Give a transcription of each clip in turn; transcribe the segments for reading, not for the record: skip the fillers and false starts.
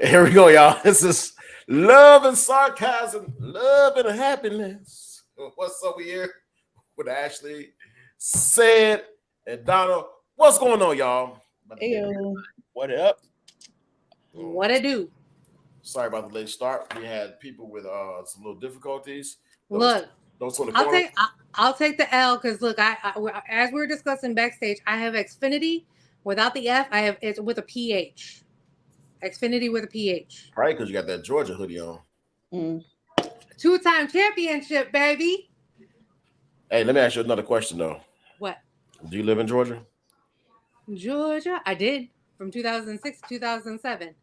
Here we go, y'all. This is love and sarcasm, love and happiness. What's up here with Ashley, Said, and Donna? What's going on, y'all? Ew. What up? What it do? Sorry about the late start. We had people with some little difficulties. Look, Those on the I'll corner. I'll take the L because look, as we were discussing backstage, I have Xfinity without the F. I have it's with a PH. Xfinity with a PH. Right, because you got that Georgia hoodie on. 2-time championship, baby. Hey, let me ask you another question though. What? Do you live in Georgia? Georgia? I did from 2006 to 2007.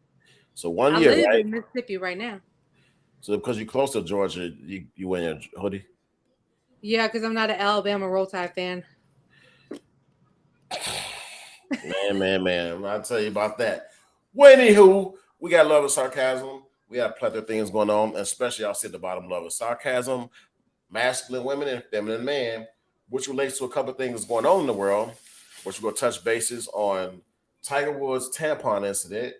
So 1 I year, live right? in Mississippi right now. So because you're close to Georgia, you wear your hoodie? Yeah, because I'm not an Alabama Roll Tide fan. Man. I'll tell you about that. Well, anywho, we got love and sarcasm. We got plenty of things going on, especially I'll sit at the bottom, love and sarcasm, masculine women and feminine man, which relates to a couple of things going on in the world, which we're going to touch bases on Tiger Woods' tampon incident,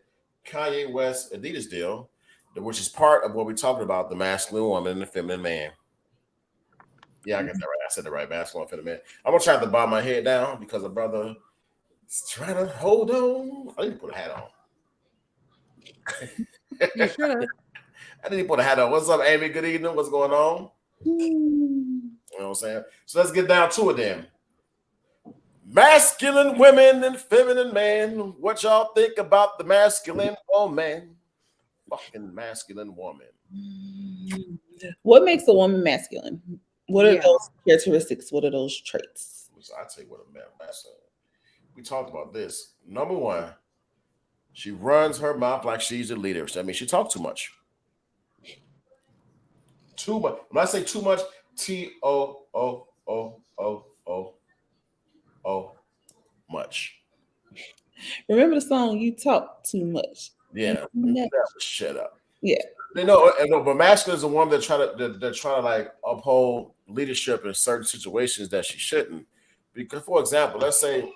Kanye West Adidas deal, which is part of what we're talking about, the masculine woman and the feminine man. Yeah, I got that right. I said it right, masculine feminine man. I'm going to try to bob my head down because a brother is trying to hold on. I need to put a hat on. You should have. I need to put a hat on. What's up, Amy? Good evening. What's going on? You know what I'm saying? So let's get down to it then. Masculine women and feminine men. What y'all think about the masculine woman? Fucking masculine woman. What makes a woman masculine? What are those characteristics? What are those traits? I'll tell you what a man masculine. We talked about this. Number one, she runs her mouth like she's a leader. That means she talks too much. Too much. When I say too much, T-O-O-O-O-O-O much. Remember the song "You Talk Too Much"? Yeah. Shut up. Yeah. But masculine is a woman that try to like uphold leadership in certain situations that she shouldn't. Because, for example, let's say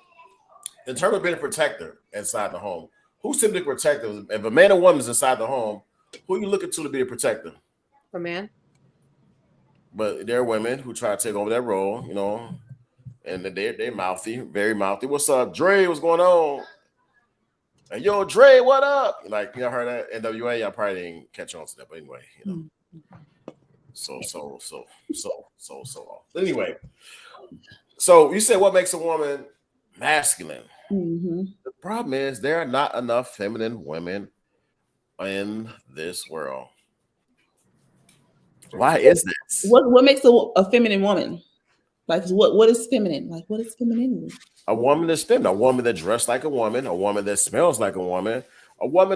in terms of being a protector inside the home, who's typically protective? If a man or woman is inside the home, who are you looking to be a protector? A man. But there are women who try to take over that role, you know, and they're mouthy, very mouthy. What's up, Dre? What's going on? And yo, Dre, what up? Like, you know, heard that NWA? I probably didn't catch on to that, but anyway, you know. So. Anyway, so you said what makes a woman masculine? Mm-hmm. The problem is there are not enough feminine women in this world. Why is this? What makes a feminine woman? Like what is feminine? Like what is femininity? A woman that's feminine, a woman that dressed like a woman that smells like a woman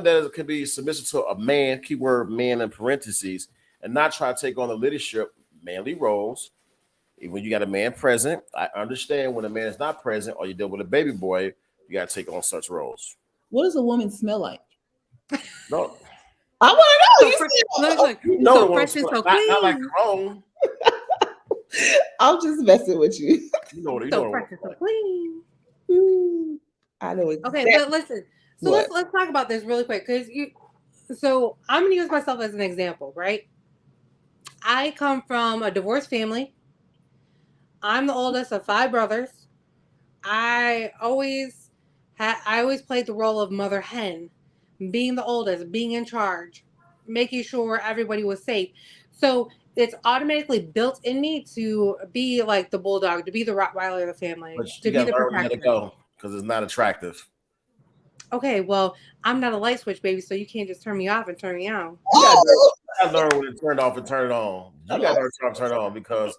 that can be submissive to a man, keyword man in parentheses, and not try to take on the leadership, manly roles. Even when you got a man present, I understand when a man is not present or you deal with a baby boy, you got to take on such roles. What does a woman smell like? No. I want to know. So fresh and so clean. Not like wrong. I'm just messing with you. So fresh and so clean. I know exactly. Okay, but listen. So let's talk about this really quick because So I'm gonna use myself as an example, right? I come from a divorced family. I'm the oldest of 5 brothers. I always played the role of mother hen, being the oldest, being in charge, making sure everybody was safe. So it's automatically built in me to be like the bulldog, to be the Rottweiler of the family, to be the protector. Let it go because it's not attractive. Okay, well, I'm not a light switch, baby, so you can't just turn me off and turn me on. You gotta learn when to turn it off and turn it on. You gotta learn to turn it on because.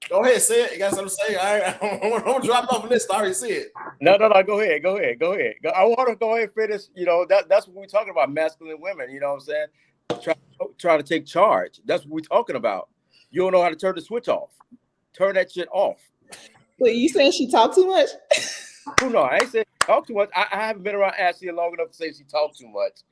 Go ahead, say it. You got something to say? I'm gonna drop off of this. I already see it. No. Go ahead. I want to go ahead and finish. You know, that's what we're talking about, masculine women. You know what I'm saying? Try to take charge. That's what we're talking about. You don't know how to turn the switch off. Turn that shit off. Wait, you saying she talk too much? No, I ain't saying she talk too much. I haven't been around Ashley long enough to say she talk too much.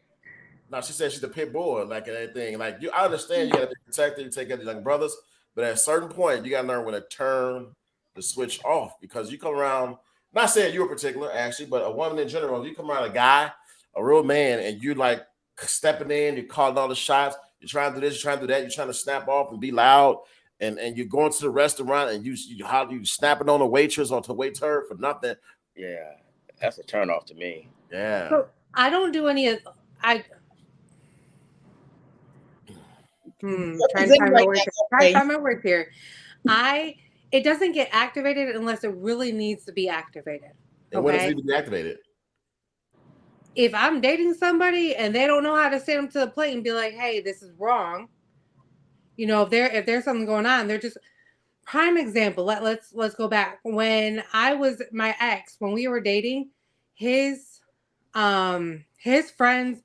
No, she said she's the pit bull, like anything. Like I understand you gotta be protected, you take care of your young brothers. But at a certain point, you got to learn when to turn the switch off because you come around, not saying you're particular, actually, but a woman in general, you come around a guy, a real man, and you like stepping in, you're calling all the shots, you're trying to do this, you're trying to do that, you're trying to snap off and be loud, and you're going to the restaurant and you snapping on a waitress or to waiter for nothing. Yeah, that's a turn off to me. Yeah. So I don't do any of trying to find my words. Trying to find my words here. It doesn't get activated unless it really needs to be activated. And when does it need to be activated? If I'm dating somebody and they don't know how to stand up to the plate and be like, "Hey, this is wrong," if there's something going on, they're just prime example. Let's go back when I was my ex, when we were dating, his friend's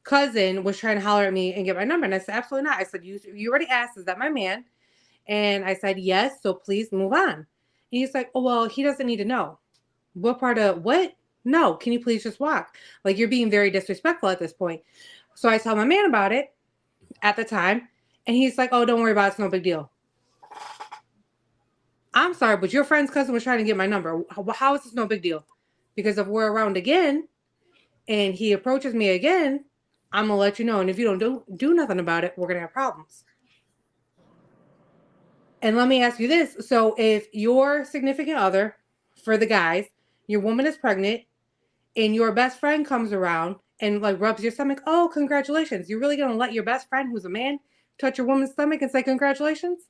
cousin was trying to holler at me and get my number, and I said, absolutely not. I said, you already asked, is that my man? And I said, yes, so please move on. And he's like, oh, well, he doesn't need to know. What part of what? No, can you please just walk? Like, you're being very disrespectful at this point. So I told my man about it at the time, and he's like, oh, don't worry about it, it's no big deal. I'm sorry, but your friend's cousin was trying to get my number. How is this no big deal? Because if we're around again and he approaches me again, I'm going to let you know. And if you don't do nothing about it, we're going to have problems. And let me ask you this. So if your significant other, for the guys, your woman is pregnant and your best friend comes around and like rubs your stomach, oh, congratulations. You're really going to let your best friend, who's a man, touch your woman's stomach and say congratulations?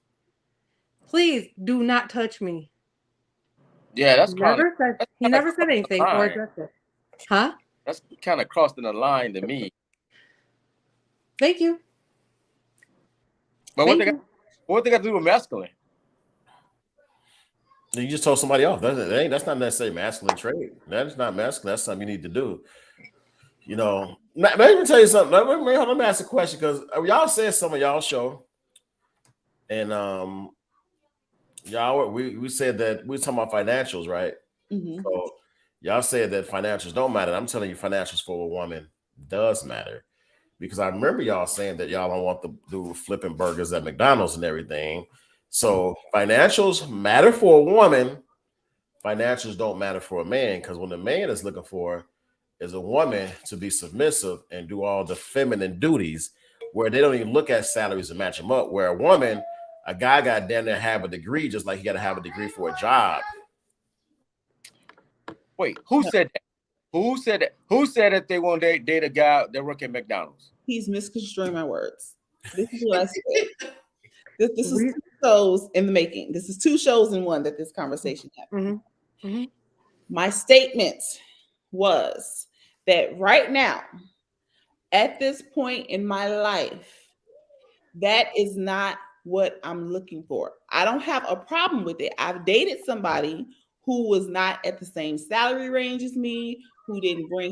Please do not touch me. Yeah, that's he never said anything or addressed it. Huh? That's kind of crossing the line to me. Thank you. But what they got to do with masculine? You just told somebody off. That's not necessarily masculine trait. That is not masculine. That's something you need to do. Let me tell you something. Let me ask a question, because y'all said some of y'all show, and y'all we said that we were talking about financials, right? Mm-hmm. So y'all said that financials don't matter. I'm telling you, financials for a woman does matter, because I remember y'all saying that y'all don't want to do flipping burgers at McDonald's and everything. So financials matter for a woman. Financials don't matter for a man, because when the man is looking for is a woman to be submissive and do all the feminine duties, where they don't even look at salaries and match them up. Where a guy got damn near have a degree, just like he got to have a degree for a job. Wait, who said that? Who said that? Who said that they want to date a guy that work at McDonald's? He's misconstruing my words. This is what I said. This is 2 shows in the making. This is 2 shows in one that this conversation happened. Mm-hmm. Mm-hmm. My statement was that right now, at this point in my life, that is not what I'm looking for. I don't have a problem with it. I've dated somebody who was not at the same salary range as me, who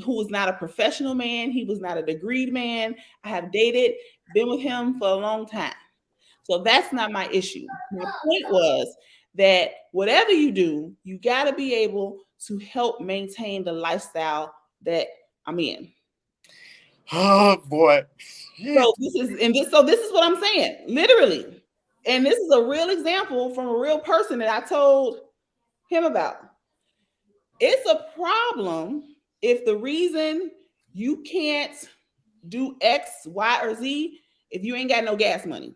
was not a professional man. He was not a degreed man. I have been with him for a long time. So that's not my issue. My point was that whatever you do, you got to be able to help maintain the lifestyle that I'm in. Oh boy. So this is what I'm saying, literally. And this is a real example from a real person that I told him about. It's a problem if the reason you can't do X, Y, or Z if you ain't got no gas money.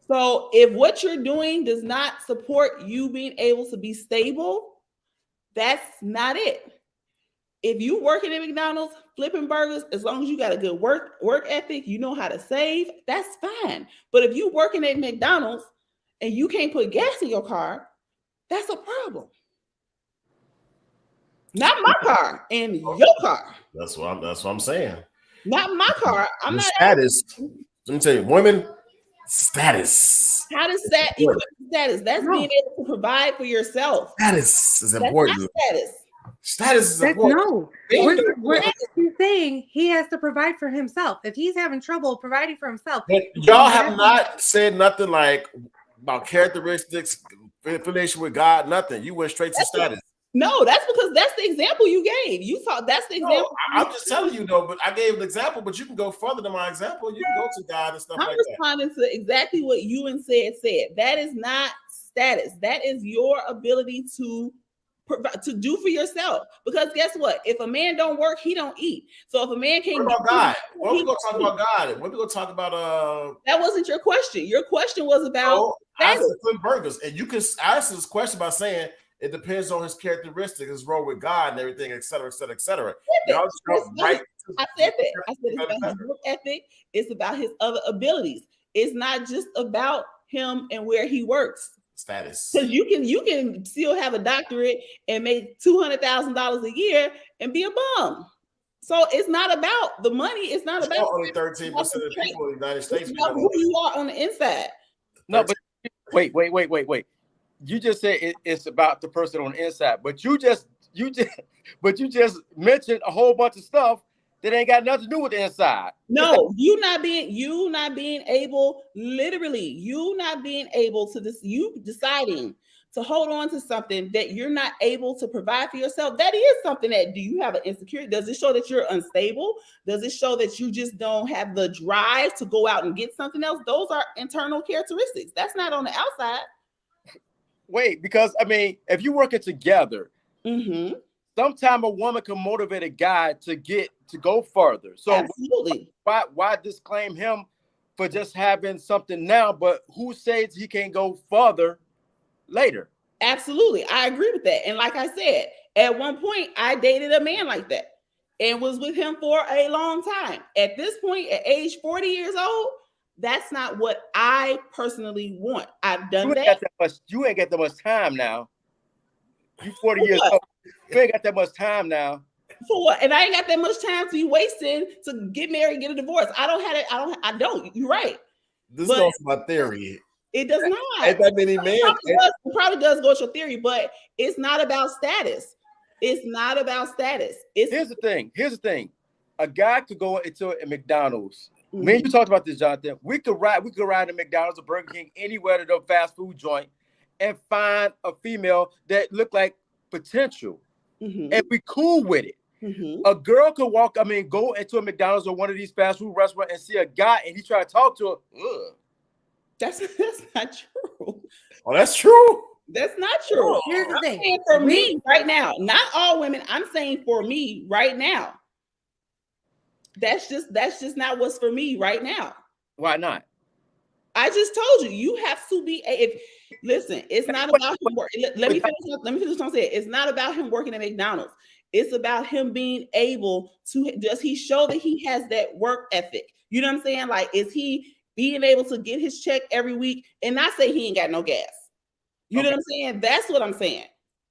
So if what you're doing does not support you being able to be stable, that's not it. If you working at McDonald's, flipping burgers, as long as you got a good work ethic, you know how to save, that's fine. But if you working at McDonald's and you can't put gas in your car, that's a problem. Not my car, and your car. That's what I'm saying. Not my car. I'm not status. Let me tell you, women, status. How does that equal status? That's being able to provide for yourself. Status is important. That's not status. Status is important. No, he's saying he has to provide for himself. If he's having trouble providing for himself, but y'all have not said nothing like about characteristics, affiliation with God, nothing. You went straight to status. No, that's because that's the example you gave. You thought that's the example. I'm just telling you though, but I gave an example, but you can go further than my example. You can go to God and stuff like that. I'm responding to exactly what you and said. That is not status. That is your ability to to do for yourself. Because guess what? If a man don't work, he don't eat. So if a man can't, what about God? What we gonna talk about God? What we gonna talk about? That wasn't your question. Your question was about. I said flip burgers, and you can answer this question by saying it depends on his characteristics, his role with God, and everything, et cetera, et cetera, et cetera. Y'all just go right. I said that. I said it's about his work ethic. It's about his other abilities. It's not just about him and where he works. Status. Because you can still have a doctorate and make $200,000 a year and be a bum. So it's not about the money. It's not about only 13% of the people in the United States. It's about who you are on the inside. No, but wait. You just said it's about the person on the inside, but you just mentioned a whole bunch of stuff that ain't got nothing to do with the inside. No, you not being able, literally, you not being able to this, you deciding to hold on to something that you're not able to provide for yourself. That is something that, do you have an insecurity? Does it show that you're unstable? Does it show that you just don't have the drive to go out and get something else? Those are internal characteristics. That's not on the outside. Wait, because I mean, if you're working together, sometimes a woman can motivate a guy to go further. So absolutely, why disclaim him for just having something now? But who says he can't go further later? Absolutely, I agree with that. And like I said, at one point, I dated a man like that and was with him for a long time. At this point, at age 40 years old, that's not what I personally want. I've done that. You ain't got that much time now. You 40 years old. You ain't got that much time now. For what? And I ain't got that much time to be wasting to get married, get a divorce. I don't. You're right. This goes to my theory. It does not. Ain't that many men? It probably does go to your theory, but it's not about status. It's not about status. Here's the thing. A guy could go into a McDonald's. Me and you talked about this, Jonathan. We could ride to McDonald's or Burger King, anywhere to the fast food joint, and find a female that looked like potential, and be cool with it. A girl could go into a McDonald's or one of these fast food restaurants and see a guy, and he try to talk to her. Ugh. That's not true. Oh, that's true. That's not true. Here's the thing. Saying for me right now, not all women. I'm saying for me right now. That's just not what's for me right now. Why not? I just told you, you have to be. Listen, it's not about him working. Let me finish what I'm saying. It's not about him working at McDonald's. It's about him being able to. Does he show that he has that work ethic? You know what I'm saying? Like, is he being able to get his check every week and not say he ain't got no gas? You know what I'm saying? That's what I'm saying.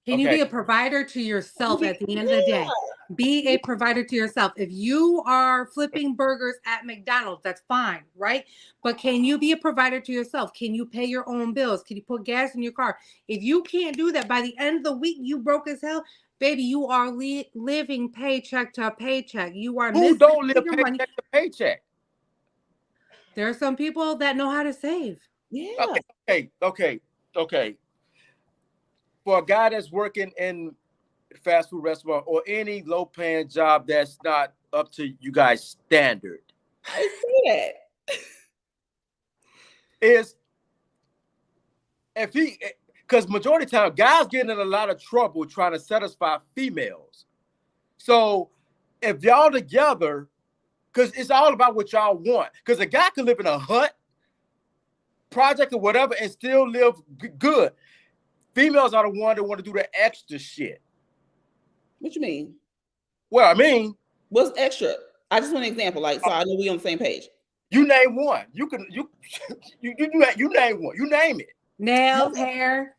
Can you be a provider to yourself at the end of the day? Be a provider to yourself. If you are flipping burgers at McDonald's, that's fine, right? But can you be a provider to yourself? Can you pay your own bills? Can you put gas in your car? If you can't do that, by the end of the week, you broke as hell. Baby, you are living paycheck to paycheck. You are Who don't live paycheck to paycheck? There are some people that know how to save. Yeah. Okay. For a guy that's working in fast food restaurant or any low-paying job that's not up to you guys' standard, I see that. Is if he, because majority of the time guys get in a lot of trouble trying to satisfy females. So if y'all together, because it's all about what y'all want. Because a guy could live in a hut, project or whatever, and still live good. Females are the one that want to do the extra shit. What you mean? Well, I mean, what's extra? I just want an example, like, so I know we on the same page. You name one. You name one. You name it. Nails, hair.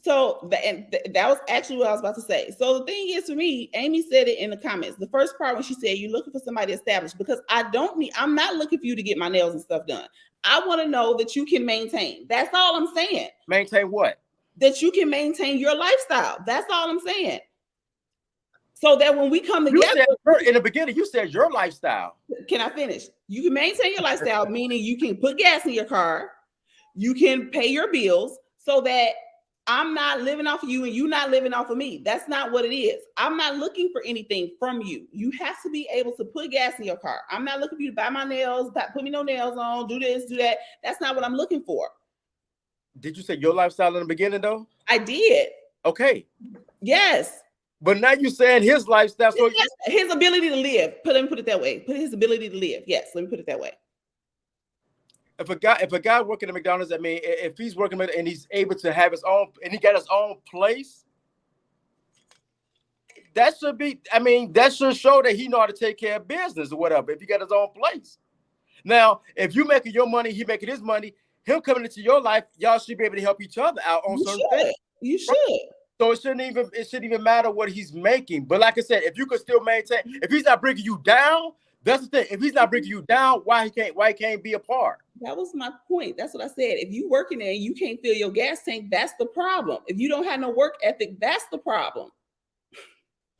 So that was actually what I was about to say. So the thing is, for me, Amy said it in the comments. The first part when she said you're looking for somebody established, because I'm not looking for you to get my nails and stuff done. I want to know that you can maintain. That's all I'm saying. Maintain what? That you can maintain your lifestyle. That's all I'm saying. So that when we come together, in the beginning, you said your lifestyle. Can I finish? You can maintain your lifestyle, meaning you can put gas in your car, you can pay your bills, so that I'm not living off of you and you not living off of me. That's not what it is. I'm not looking for anything from you. You have to be able to put gas in your car. I'm not looking for you to buy my nails, put me no nails on, do this, do that. That's not what I'm looking for. Did you say your lifestyle in the beginning, though? I did. Okay. Yes. But now you're saying his lifestyle. So his ability to live. Let me put it that way. Put his ability to live. Yes, let me put it that way. If a guy working at McDonald's, I mean, if he's working and he's able to have his own, and he got his own place, that should be. I mean, that should show that he know how to take care of business or whatever. If he got his own place. Now, if you making your money, he making his money, him coming into your life, y'all should be able to help each other out on certain things. You should. So it shouldn't even matter what he's making. But like I said, if you could still maintain, if he's not bringing you down, that's the thing. If he's not bringing you down, why he can't be a part? That was my point. That's what I said. If you working there and you can't fill your gas tank, that's the problem. If you don't have no work ethic, that's the problem.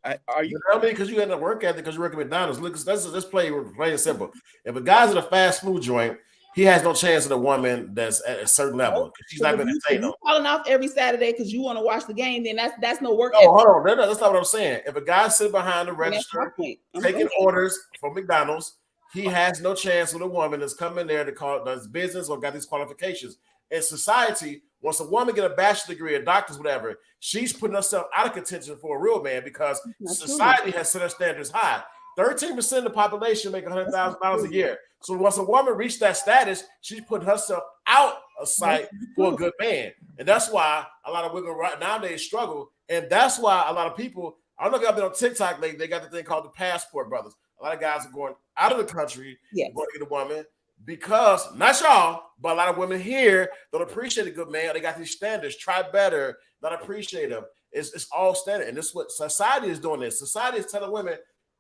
Are you know me? Because you had no work ethic because you work at McDonald's. Look, let's play plain and simple. If a guy's at a fast food joint, he has no chance of a woman that's at a certain level. She's not going to entertain him. Calling off every Saturday because you want to watch the game, then that's no work. Oh, hold on. That's not what I'm saying. If a guy's sitting behind the register taking orders from McDonald's, he has no chance with a woman that's coming there to call does business or got these qualifications. In society, once a woman get a bachelor's degree, a doctor's, whatever, she's putting herself out of contention for a real man because society has set her standards high. 13% of the population make $100,000 a year. So once a woman reached that status, she's putting herself out of sight for a good man. And that's why a lot of women nowadays struggle. And that's why a lot of people, I don't know if y'all been on TikTok lately, they got the thing called the passport brothers. A lot of guys are going out of the country, going to get a woman because, not y'all, but a lot of women here don't appreciate a good man. They got these standards, try better, not appreciate them. It's all standard. And this is what society is doing this. Society is telling women,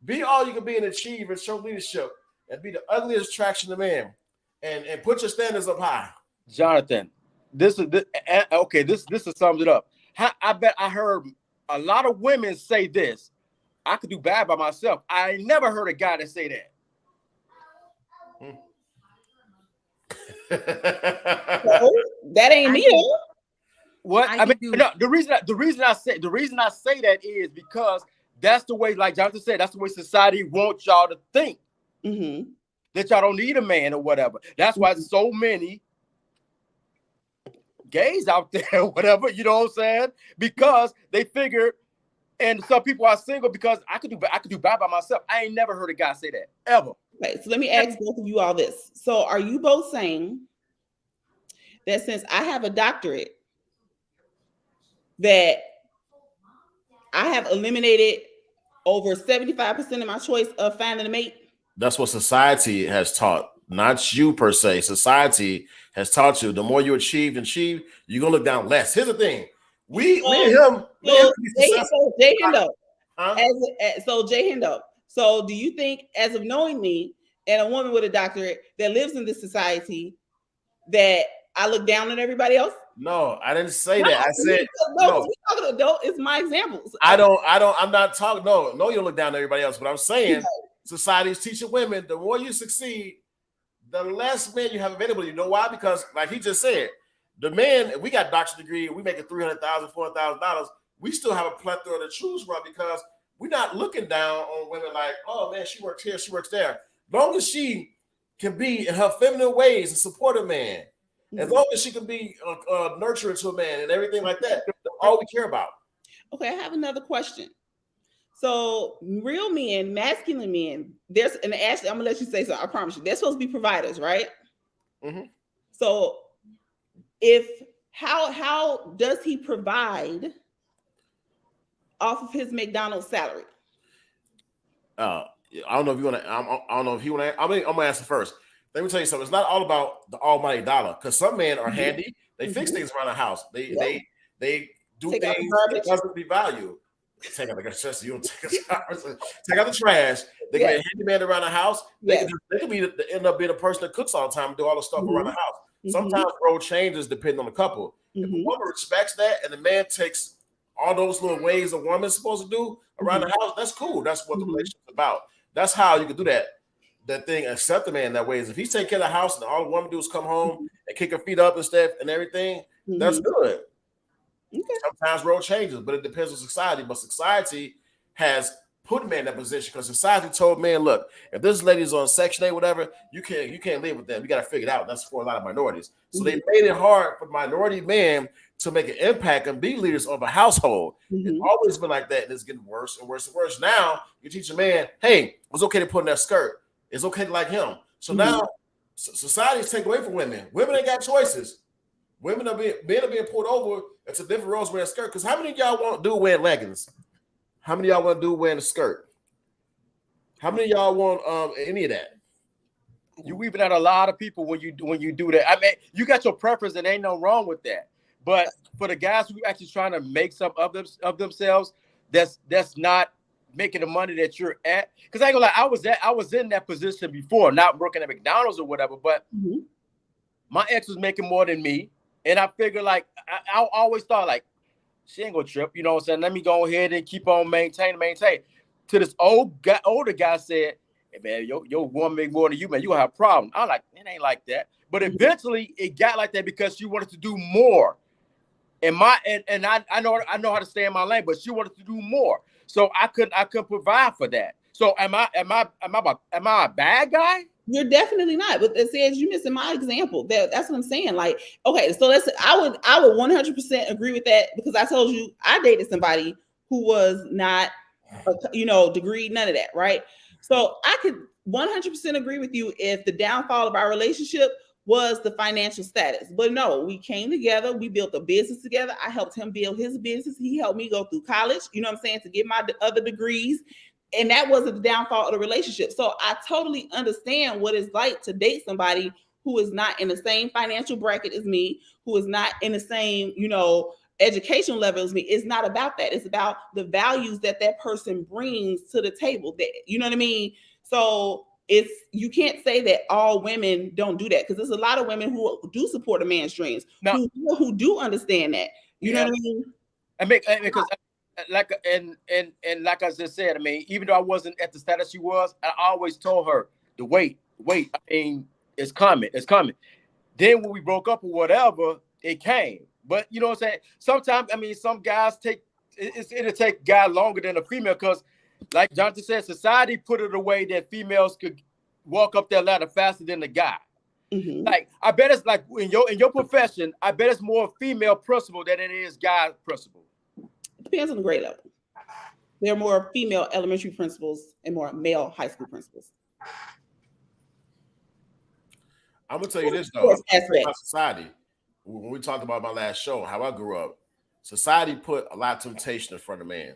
be all you can be and achieve and show leadership and be the ugliest attraction to men and put your standards up high. Jonathan, this sums it up. I bet I heard a lot of women say this. I could do bad by myself. I never heard a guy that say that. That ain't me. What I mean, no, the reason I say that is because that's the way, like Jonathan said, that's the way society wants y'all to think. Mm-hmm. That y'all don't need a man or whatever. That's why so many gays out there or whatever, you know what I'm saying? Because they figure, and some people are single because I could do bad by myself. I ain't never heard a guy say that ever. Okay, so let me ask both of you all this. So are you both saying that since I have a doctorate, that I have eliminated over 75% of my choice of finding a mate? That's what society has taught, not you per se. Society has taught you the more you achieve, you're gonna look down less. Here's the thing: me and him. Jay Hendo. So Jay Hendo. So do you think, as of knowing me and a woman with a doctorate that lives in this society, that I look down on everybody else? No, I didn't say that. I said no. We talking adult. It's my examples. I'm not talking. No, you don't look down on everybody else. But I'm saying society is teaching women the more you succeed, the less men you have available. You know why? Because like he just said, the men, we got doctorate degree, we making $300,000, $400,000. We still have a plethora to choose from because we're not looking down on women like, oh man, she works here, she works there. Long as she can be in her feminine ways and support a man, as long as she can be nurturing to a man and everything like that, that's all we care about. Okay, I have another question. So real men, masculine men, and Ashley, I'm gonna let you say so. I promise you, they're supposed to be providers, right? Mm-hmm. So how does he provide off of his McDonald's salary? I don't know if you want to. I don't know if you want to. I'm gonna answer first. Let me tell you something. It's not all about the almighty dollar because some men are handy. They fix things around the house. They do things that doesn't be valued. Take out the trash. You don't take out the trash. They can be a handyman around the house. They can end up being a person that cooks all the time and do all the stuff around the house. Sometimes road changes depending on the couple. If a woman respects that and the man takes all those little ways a woman's supposed to do around the house, that's cool. That's what the relationship's about. That's how you can do that. That thing, accept the man that way. Is if he's taking care of the house and all the woman do is come home and kick her feet up and stuff and everything, that's good. Okay. Sometimes road changes, but it depends on society. But society has put men in that position because society told men, look, if this lady's on Section 8, whatever, you can't live with them. You got to figure it out. That's for a lot of minorities. So they made it hard for minority men to make an impact and be leaders of a household. It's always been like that, and it's getting worse and worse and worse. Now you teach a man, hey, it's okay to put in that skirt. It's okay to like him. So now society is taking away from women. Women ain't got choices. Men are being pulled over into different roles wearing a skirt. Because how many of y'all want to do wearing leggings? How many of y'all want to do wearing a skirt? How many of y'all want any of that? You weaving out a lot of people when you do that. I mean, you got your preference, and ain't no wrong with that. But for the guys who actually trying to make some of themselves, that's not making the money that you're at. Because I ain't gonna lie, I was in that position before, not working at McDonald's or whatever. But my ex was making more than me, and I figured like I always thought like she ain't gonna trip. You know what I'm saying? Let me go ahead and keep on maintain. To this older guy said, hey man, your woman make more than you, man. You gonna have a problem. I'm like, it ain't like that. But eventually it got like that because she wanted to do more. And I know how to stay in my lane, but she wanted to do more. So I couldn't provide for that. So am I a bad guy? You're definitely not. But it says you missing my example. That's what I'm saying. Like, okay, so I would 100% agree with that because I told you I dated somebody who was not, degree, none of that, right? So I could 100% agree with you if the downfall of our relationship was the financial status. But no, we came together. We built a business together. I helped him build his business. He helped me go through college, you know what I'm saying, to get my other degrees. And that wasn't the downfall of the relationship. So I totally understand what it's like to date somebody who is not in the same financial bracket as me, who is not in the same, educational level as me. It's not about that. It's about the values that person brings to the table. You know what I mean? So you can't say that all women don't do that because there's a lot of women who do support a man's dreams, who do understand that. You know what I mean? Because like I just said, I mean, even though I wasn't at the status she was, I always told her to wait. I mean, it's coming. Then when we broke up or whatever, it came. But you know what I'm saying? Sometimes, I mean, some guys it'll take guys longer than a female because, like Jonathan said, society put it away that females could walk up that ladder faster than the guy. Like I bet it's like in your profession, I bet it's more female principal than it is guy principal. Depends on the grade level. There are more female elementary principals and more male high school principals. I'm gonna tell you this though. About society. When we talked about my last show, how I grew up, society put a lot of temptation in front of man.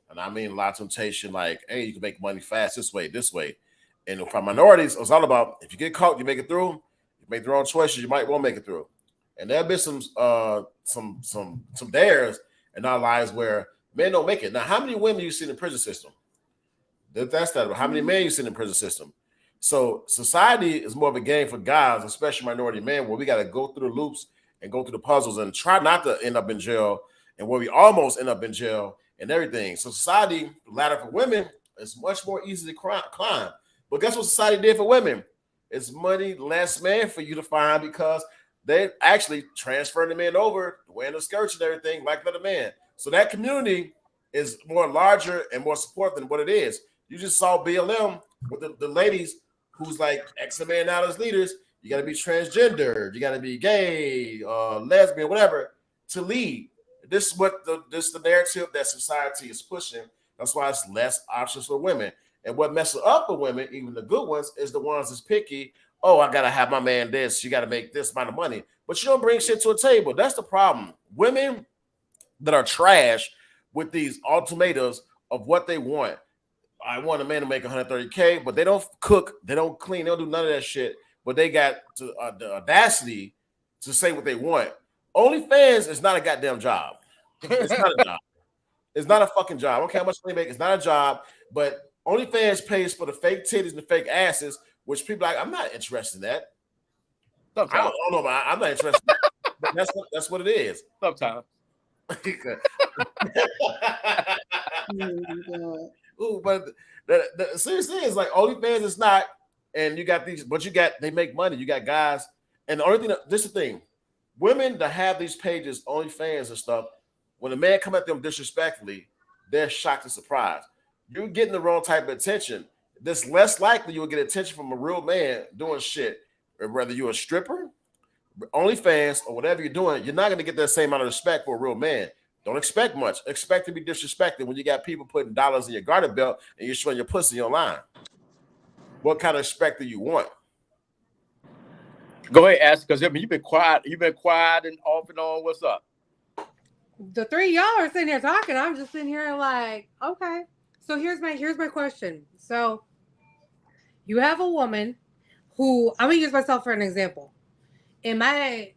And I mean a lot of temptation, like, hey, you can make money fast this way. And for minorities, it was all about if you get caught, you make it through. You make the wrong choices, you might won't make it through. And there'll be some dares in our lives where men don't make it. Now, how many women you see in the prison system? That's that. How many men you see in the prison system? So society is more of a game for guys, especially minority men, where we got to go through the loops and go through the puzzles and try not to end up in jail, and where we almost end up in jail and everything. So society, the ladder for women, is much more easy to climb. But guess what society did for women? It's money less man for you to find because they actually transferred the men over, wearing the skirts and everything like the man. So that community is more larger and more support than what it is. You just saw BLM with the ladies who's like X amount out as leaders. You got to be transgender, you got to be gay, lesbian, whatever, to lead. This is the narrative that society is pushing. That's why it's less options for women. And what messes up for women, even the good ones, is the ones that's picky. Oh, I gotta have my man this. You gotta make this amount of money, but you don't bring shit to a table. That's the problem. Women that are trash with these ultimatums of what they want. I want a man to make 130K, but they don't cook, they don't clean, they don't do none of that shit. But they got the audacity to say what they want. OnlyFans is not a goddamn job. It's not a job. It's not a fucking job. I don't care how much money they make. It's not a job. But OnlyFans pays for the fake titties and the fake asses, which people are like, I'm not interested in that. Sometimes. I don't know about I'm not interested in that. But that's what it is. Sometimes. Ooh, but the serious thing is like OnlyFans is not, and you got these, but they make money. You got guys, and the only thing this is the thing, women that have these pages, OnlyFans and stuff, when a man come at them disrespectfully, they're shocked and surprised. you're getting the wrong type of attention. That's less likely you'll get attention from a real man doing shit. Whether you're a stripper, OnlyFans, or whatever you're doing, you're not going to get that same amount of respect for a real man. Don't expect much. Expect to be disrespected when you got people putting dollars in your garter belt and you're showing your pussy online. What kind of respect do you want? Go ahead, ask, because I mean, you've been quiet. You've been quiet and off and on. What's up? The three of y'all are sitting here talking. I'm just sitting here like, okay. So here's my question. So you have a woman who, I'm gonna use myself for an example. In my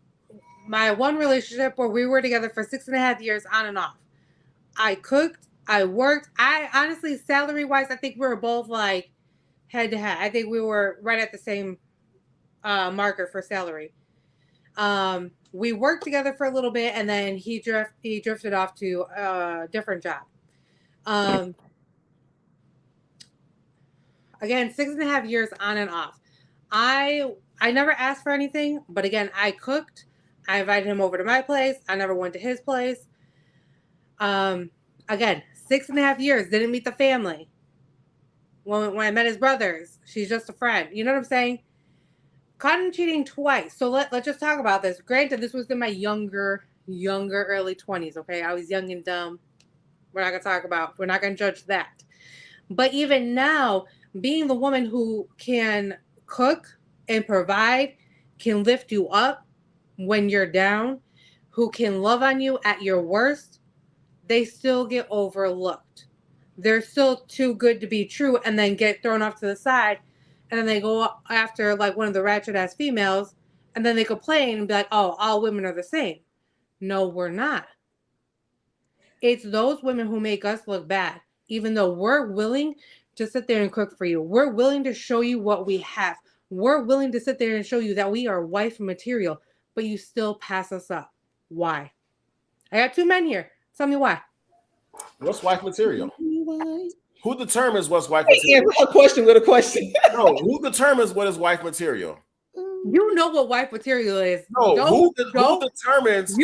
one relationship where we were together for 6.5 years on and off, I cooked, I worked. I honestly, salary wise, I think we were both like head to head. I think we were right at the same marker for salary. We worked together for a little bit, and then he drifted off to a different job. Again, 6.5 years on and off. I never asked for anything, but again, I cooked. I invited him over to my place. I never went to his place. Again, 6.5 years, didn't meet the family. When I met his brothers, she's just a friend. You know what I'm saying? Caught him cheating twice. So let's just talk about this. Granted, this was in my younger early 20s, okay? I was young and dumb. We're not going to judge that. But even now, being the woman who can cook and provide, can lift you up when you're down, who can love on you at your worst, they still get overlooked. They're still too good to be true and then get thrown off to the side. And then they go after like one of the ratchet ass females and then they complain and be like, oh, all women are the same. No, we're not. It's those women who make us look bad, even though we're willing to sit there and cook for you. We're willing to show you what we have. We're willing to sit there and show you that we are wife material, but you still pass us up. Why? I got two men here. Tell me why. What's wife material? Who determines what's wife material? A question with a question. No, who determines what is wife material? You know what wife material is. No, who determines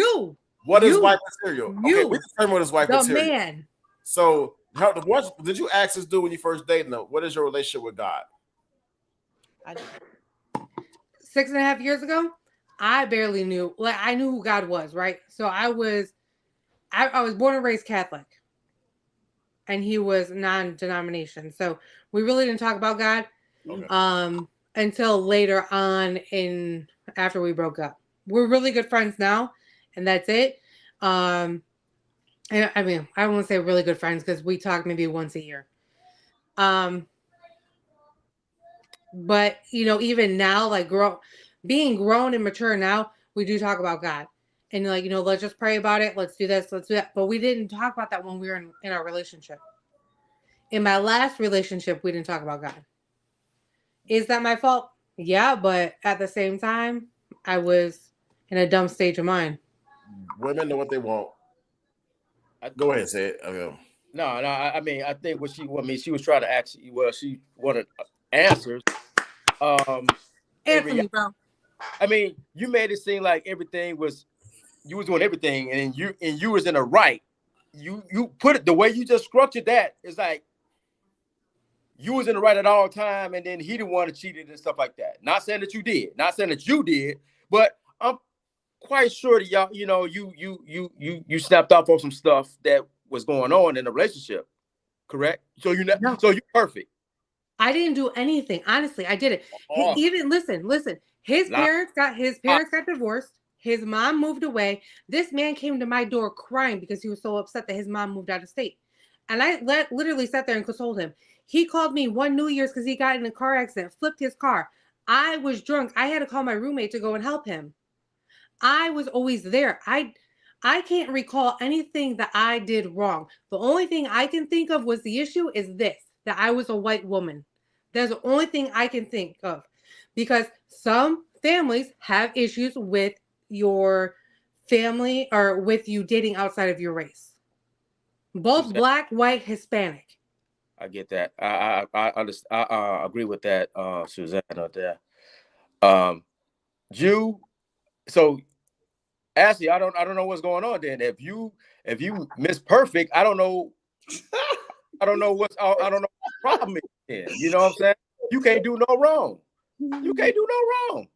what is wife material? Okay, we determine what is wife material. The man. So, what did you ask this dude when you first dated him? What is your relationship with God? 6.5 years ago, I barely knew. Like, I knew who God was, right? So I was born and raised Catholic, and he was non-denomination. So we really didn't talk about God until later on after we broke up. We're really good friends now, and that's it. I mean, I won't say really good friends because we talk maybe once a year. But even now, like being grown and mature now, we do talk about God. And let's just pray about it. Let's do this. Let's do that. But we didn't talk about that when we were in our relationship. In my last relationship, we didn't talk about God. Is that my fault? Yeah, but at the same time, I was in a dumb stage of mind. Women know what they want. Go ahead, say it. No. I mean, I think she was trying to ask. Well, she wanted answers. Answer me, bro. I mean, you made it seem like everything was. You was doing everything, and you was in the right. You put it the way you just structured that. It's like you was in the right at all time, and then he the one that cheated and stuff like that. Not saying that you did, but I'm quite sure that y'all, you snapped off on some stuff that was going on in the relationship. Correct? So so you're perfect. I didn't do anything. Honestly, I did it. Even listen. His parents got divorced. His mom moved away. This man came to my door crying because he was so upset that his mom moved out of state. And I literally sat there and consoled him. He called me one New Year's because he got in a car accident, flipped his car. I was drunk. I had to call my roommate to go and help him. I was always there. I can't recall anything that I did wrong. The only thing I can think of was the issue is this, that I was a white woman. That's the only thing I can think of. Because some families have issues with your family or with you dating outside of your race. Both Black, white, Hispanic. I get that. I understand. I agree with that, Suzanne. There. So Ashley, I don't know what's going on then. If you miss perfect, I don't know. I don't know what the problem is. Then. You know what I'm saying? You can't do no wrong. You can't do no wrong.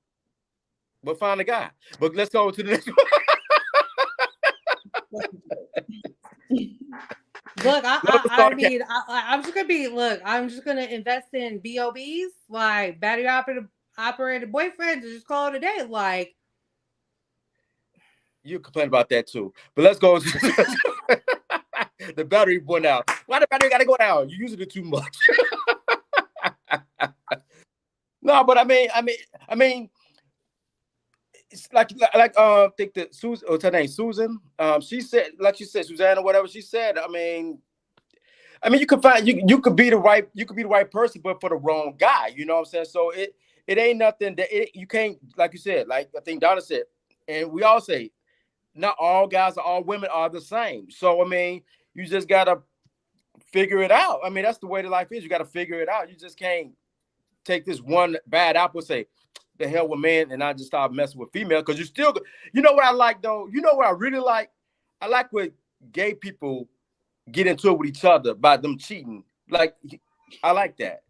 But find a guy. But let's go to the next one. Look, I mean, I'm just gonna be. Look, I'm just gonna invest in BOBs, like battery operated boyfriends, and just call it a day. Like, you complain about that too. But let's go. The battery went out. Why the battery got to go down? You're using it too much. No, but I mean, it's like I think that Susan, what's her name, Susan? She said, like she said, Suzanne or whatever she said. I mean, you could find you could be the right person, but for the wrong guy. You know what I'm saying? So it ain't nothing that you can't, like you said, like I think Donna said, and we all say, not all guys or all women are the same. So I mean, you just gotta figure it out. I mean, that's the way the life is. You gotta figure it out. You just can't take this one bad apple and say, the hell with men, and I just start messing with female, because you still, you know what I like though? You know what I really like? I like when gay people get into it with each other by them cheating. Like, I like that.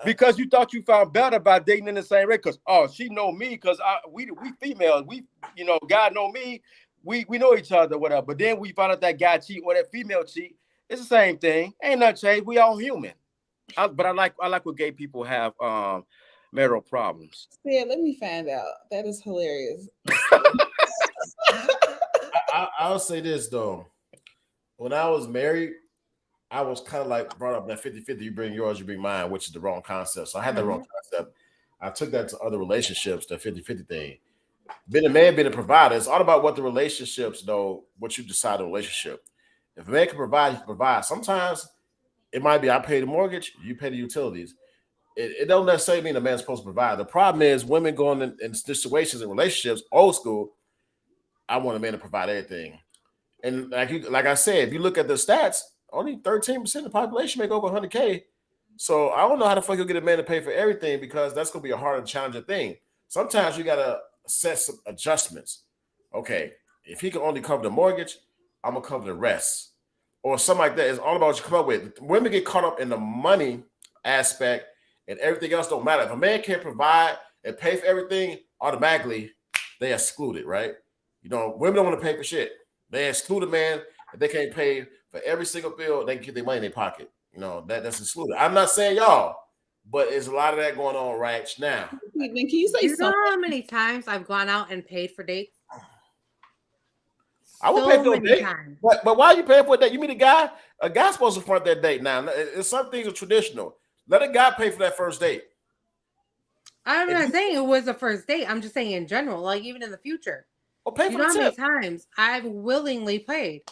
Because you thought you found better by dating in the same race. Because she know me, because we females, we, you know, God know me, we know each other, whatever. But then we find out that guy cheat or that female cheat. It's the same thing. Ain't nothing changed. We all human. But I like when gay people have marital problems. Yeah, let me find out. That is hilarious. I'll say this though. When I was married, I was kind of like brought up that 50-50, you bring yours, you bring mine, which is the wrong concept. So I had the wrong concept. I took that to other relationships, the 50-50 thing. Being a man, being a provider, it's all about what the relationships, though, what you decide the relationship. If a man can provide, he can provide. Sometimes it might be I pay the mortgage, you pay the utilities. It don't necessarily mean a man's supposed to provide. The problem is women going in situations and relationships, old school, I want a man to provide everything. And like I said, if you look at the stats, only 13% of the population make over 100K. So I don't know how the fuck you'll get a man to pay for everything, because that's going to be a hard and challenging thing. Sometimes you got to set some adjustments. Okay, if he can only cover the mortgage, I'm going to cover the rest. Or something like that. It's all about what you come up with. Women get caught up in the money aspect and everything else don't matter. If a man can't provide and pay for everything, automatically they excluded, right? You know, women don't want to pay for shit. They exclude a man if they can't pay for every single bill, they can get their money in their pocket. You know, that's excluded. I'm not saying y'all, but there's a lot of that going on right now. Can you say something? You know how many times I've gone out and paid for dates? I would pay for a date. But why are you paying for a date? You mean a guy's supposed to front that date now. Some things are traditional. Let a guy pay for that first date. I'm not saying it was a first date. I'm just saying in general, like even in the future. Well, pay for you know the how many tip. times I've willingly paid.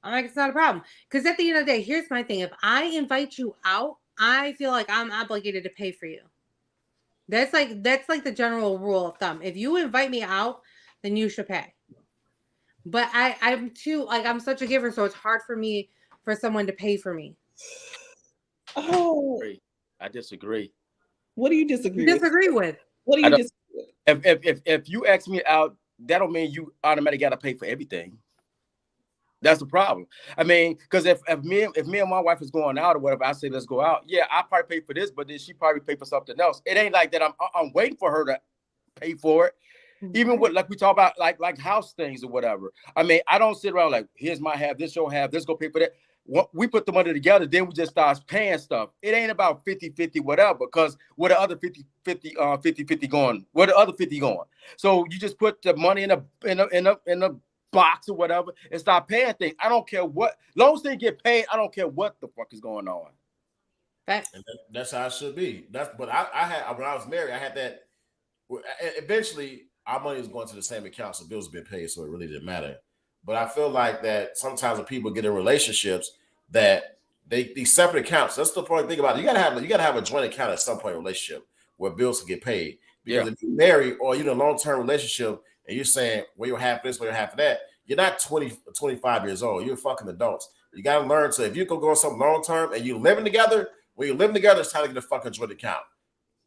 I'm like, it's not a problem. Because at the end of the day, here's my thing. If I invite you out, I feel like I'm obligated to pay for you. That's like the general rule of thumb. If you invite me out, then you should pay. But I'm too, like, I'm such a giver, so it's hard for me for someone to pay for me. Oh, I disagree. What do you disagree with? What do you disagree with? If you ask me out, that don't mean you automatically got to pay for everything. That's the problem. I mean, because if me and my wife is going out or whatever, I say let's go out. Yeah, I probably pay for this, but then she probably pay for something else. It ain't like that. I'm waiting for her to pay for it. Even with, like we talk about, like house things or whatever. I mean, I don't sit around like, here's my half, this your half, this go pay for that. We put the money together, then we just start paying stuff. It ain't about 50-50 whatever, because where the other 50-50 going? Where the other 50 going? So you just put the money in a box or whatever and start paying things. I don't care what, as long as they get paid, I don't care what the fuck is going on. That's how it should be. But I had, when I was married, I had that. Eventually, our money was going to the same account, so bills have been paid, so it really didn't matter. But I feel like that sometimes when people get in relationships, that these separate accounts. That's the point. Think about it. You gotta have a joint account at some point in a relationship where bills can get paid. Because if you're married or you're in a long-term relationship and you're saying, well, you're half this, well, you're half that, you're not 20, 25 years old. You're fucking adults. You gotta learn to, if you go on something long-term and you're living together, when you're living together, it's time to get a fucking joint account.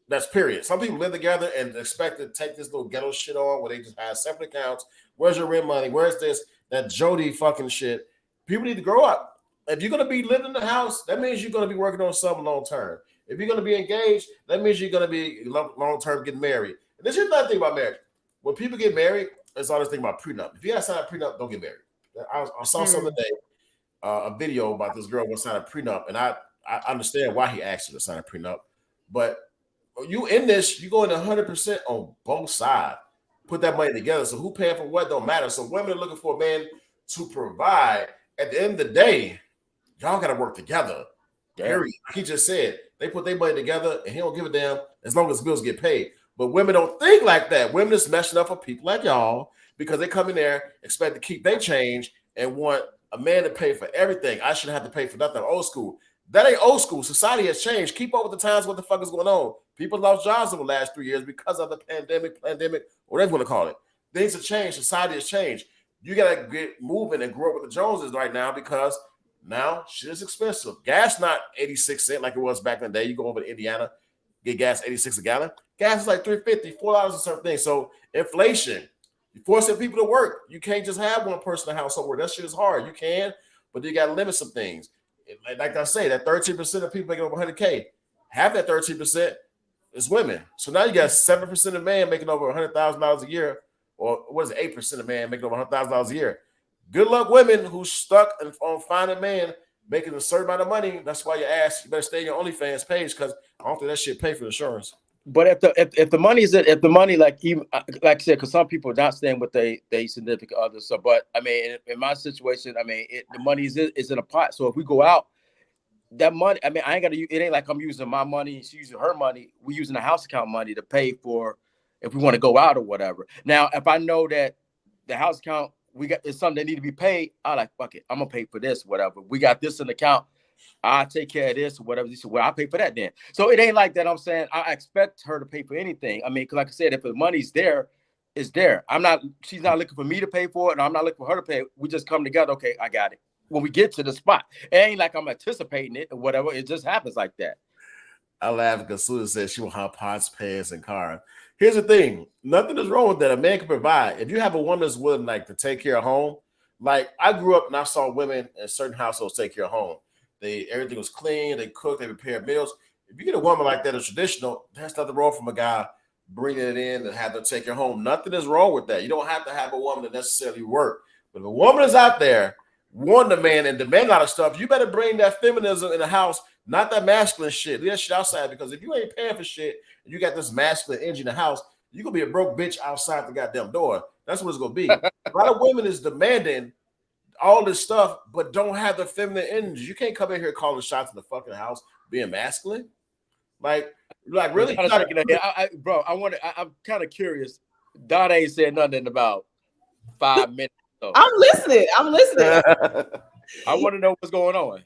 That's period. Some people live together and expect to take this little ghetto shit on where they just have separate accounts. Where's your rent money? Where's this? That Jody fucking shit. People need to grow up. If you're going to be living in the house, that means you're going to be working on something long term. If you're going to be engaged, that means you're going to be long term getting married. And this is another thing about marriage. When people get married, it's always thing about prenup. If you got to sign a prenup, don't get married. I saw something today, a video about this girl going to sign a prenup, and I understand why he asked her to sign a prenup, but you in this, you going 100% on both sides. Put that money together. So who paying for what don't matter. So women are looking for a man to provide. At the end of the day, y'all got to work together. Period. He just said they put their money together, and he don't give a damn as long as bills get paid. But women don't think like that. Women is messing up for people like y'all because they come in there, expect to keep their change, and want a man to pay for everything. I shouldn't have to pay for nothing. Old school. That ain't old school. Society has changed. Keep up with the times. What the fuck is going on? People lost jobs over the last 3 years because of the pandemic, whatever you want to call it. Things have changed. Society has changed. You got to get moving and grow up with the Joneses right now because now shit is expensive. Gas not 86 cents like it was back in the day. You go over to Indiana, get gas 86 a gallon. Gas is like $3.50, $4 or something. So inflation, you're forcing people to work. You can't just have one person in the household work. That shit is hard. You can, but you got to limit some things. Like I say, that 13% of people making over 100K, half that 13% is women. So now you got 7% of men making over $100,000 a year, or what is it, 8% of men making over $100,000 a year. Good luck, women who stuck on finding a man making a certain amount of money. That's why you ask, you better stay on your OnlyFans page because I don't think that shit pay for insurance. But if the money like I said, because some people are not staying with they significant others. So, but I mean, in my situation, I mean, the money is in a pot. So if we go out, that money, I mean, I ain't got to. It ain't like I'm using my money. She's using her money. We're using the house account money to pay for if we want to go out or whatever. Now, if I know that the house account it's something that need to be paid, I like fuck it. I'm gonna pay for this, whatever. We got this in the account. I take care of this or whatever. Well, I pay for that then. So it ain't like that. I'm saying I expect her to pay for anything. I mean, because like I said, if the money's there, it's there. She's not looking for me to pay for it, and I'm not looking for her to pay. We just come together. Okay, I got it. When we get to the spot, it ain't like I'm anticipating it or whatever. It just happens like that. I laugh because Susan said she will have pots, pans, and cars. Here's the thing: nothing is wrong with that. A man can provide. If you have a woman that's willing, like, to take care of home, like I grew up and I saw women in certain households take care of home. Everything was clean. They cooked. They prepared meals. If you get a woman like that, a traditional, there's nothing wrong from a guy bringing it in and have to take her home. Nothing is wrong with that. You don't have to have a woman to necessarily work. But if a woman is out there wanting a man and demand a lot of stuff, you better bring that feminism in the house, not that masculine shit. Leave that shit outside, because if you ain't paying for shit and you got this masculine energy in the house, you're going to be a broke bitch outside the goddamn door. That's what it's going to be. A lot of women is demanding all this stuff, but don't have the feminine energy. You can't come in here calling shots in the fucking house being masculine. Like really? Bro, I'm kind of curious. Donna ain't said nothing in about 5 minutes. So. I'm listening. I want to know what's going on.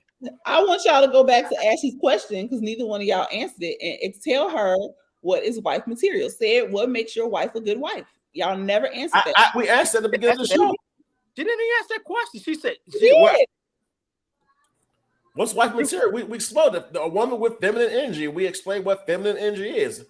I want y'all to go back to Ashley's question because neither one of y'all answered it, and tell her what is wife material. Say it. What makes your wife a good wife? Y'all never answered that. We asked at the beginning of the show. She didn't even ask that question. She said, what's wife material? We explained a woman with feminine energy. We explained what feminine energy is.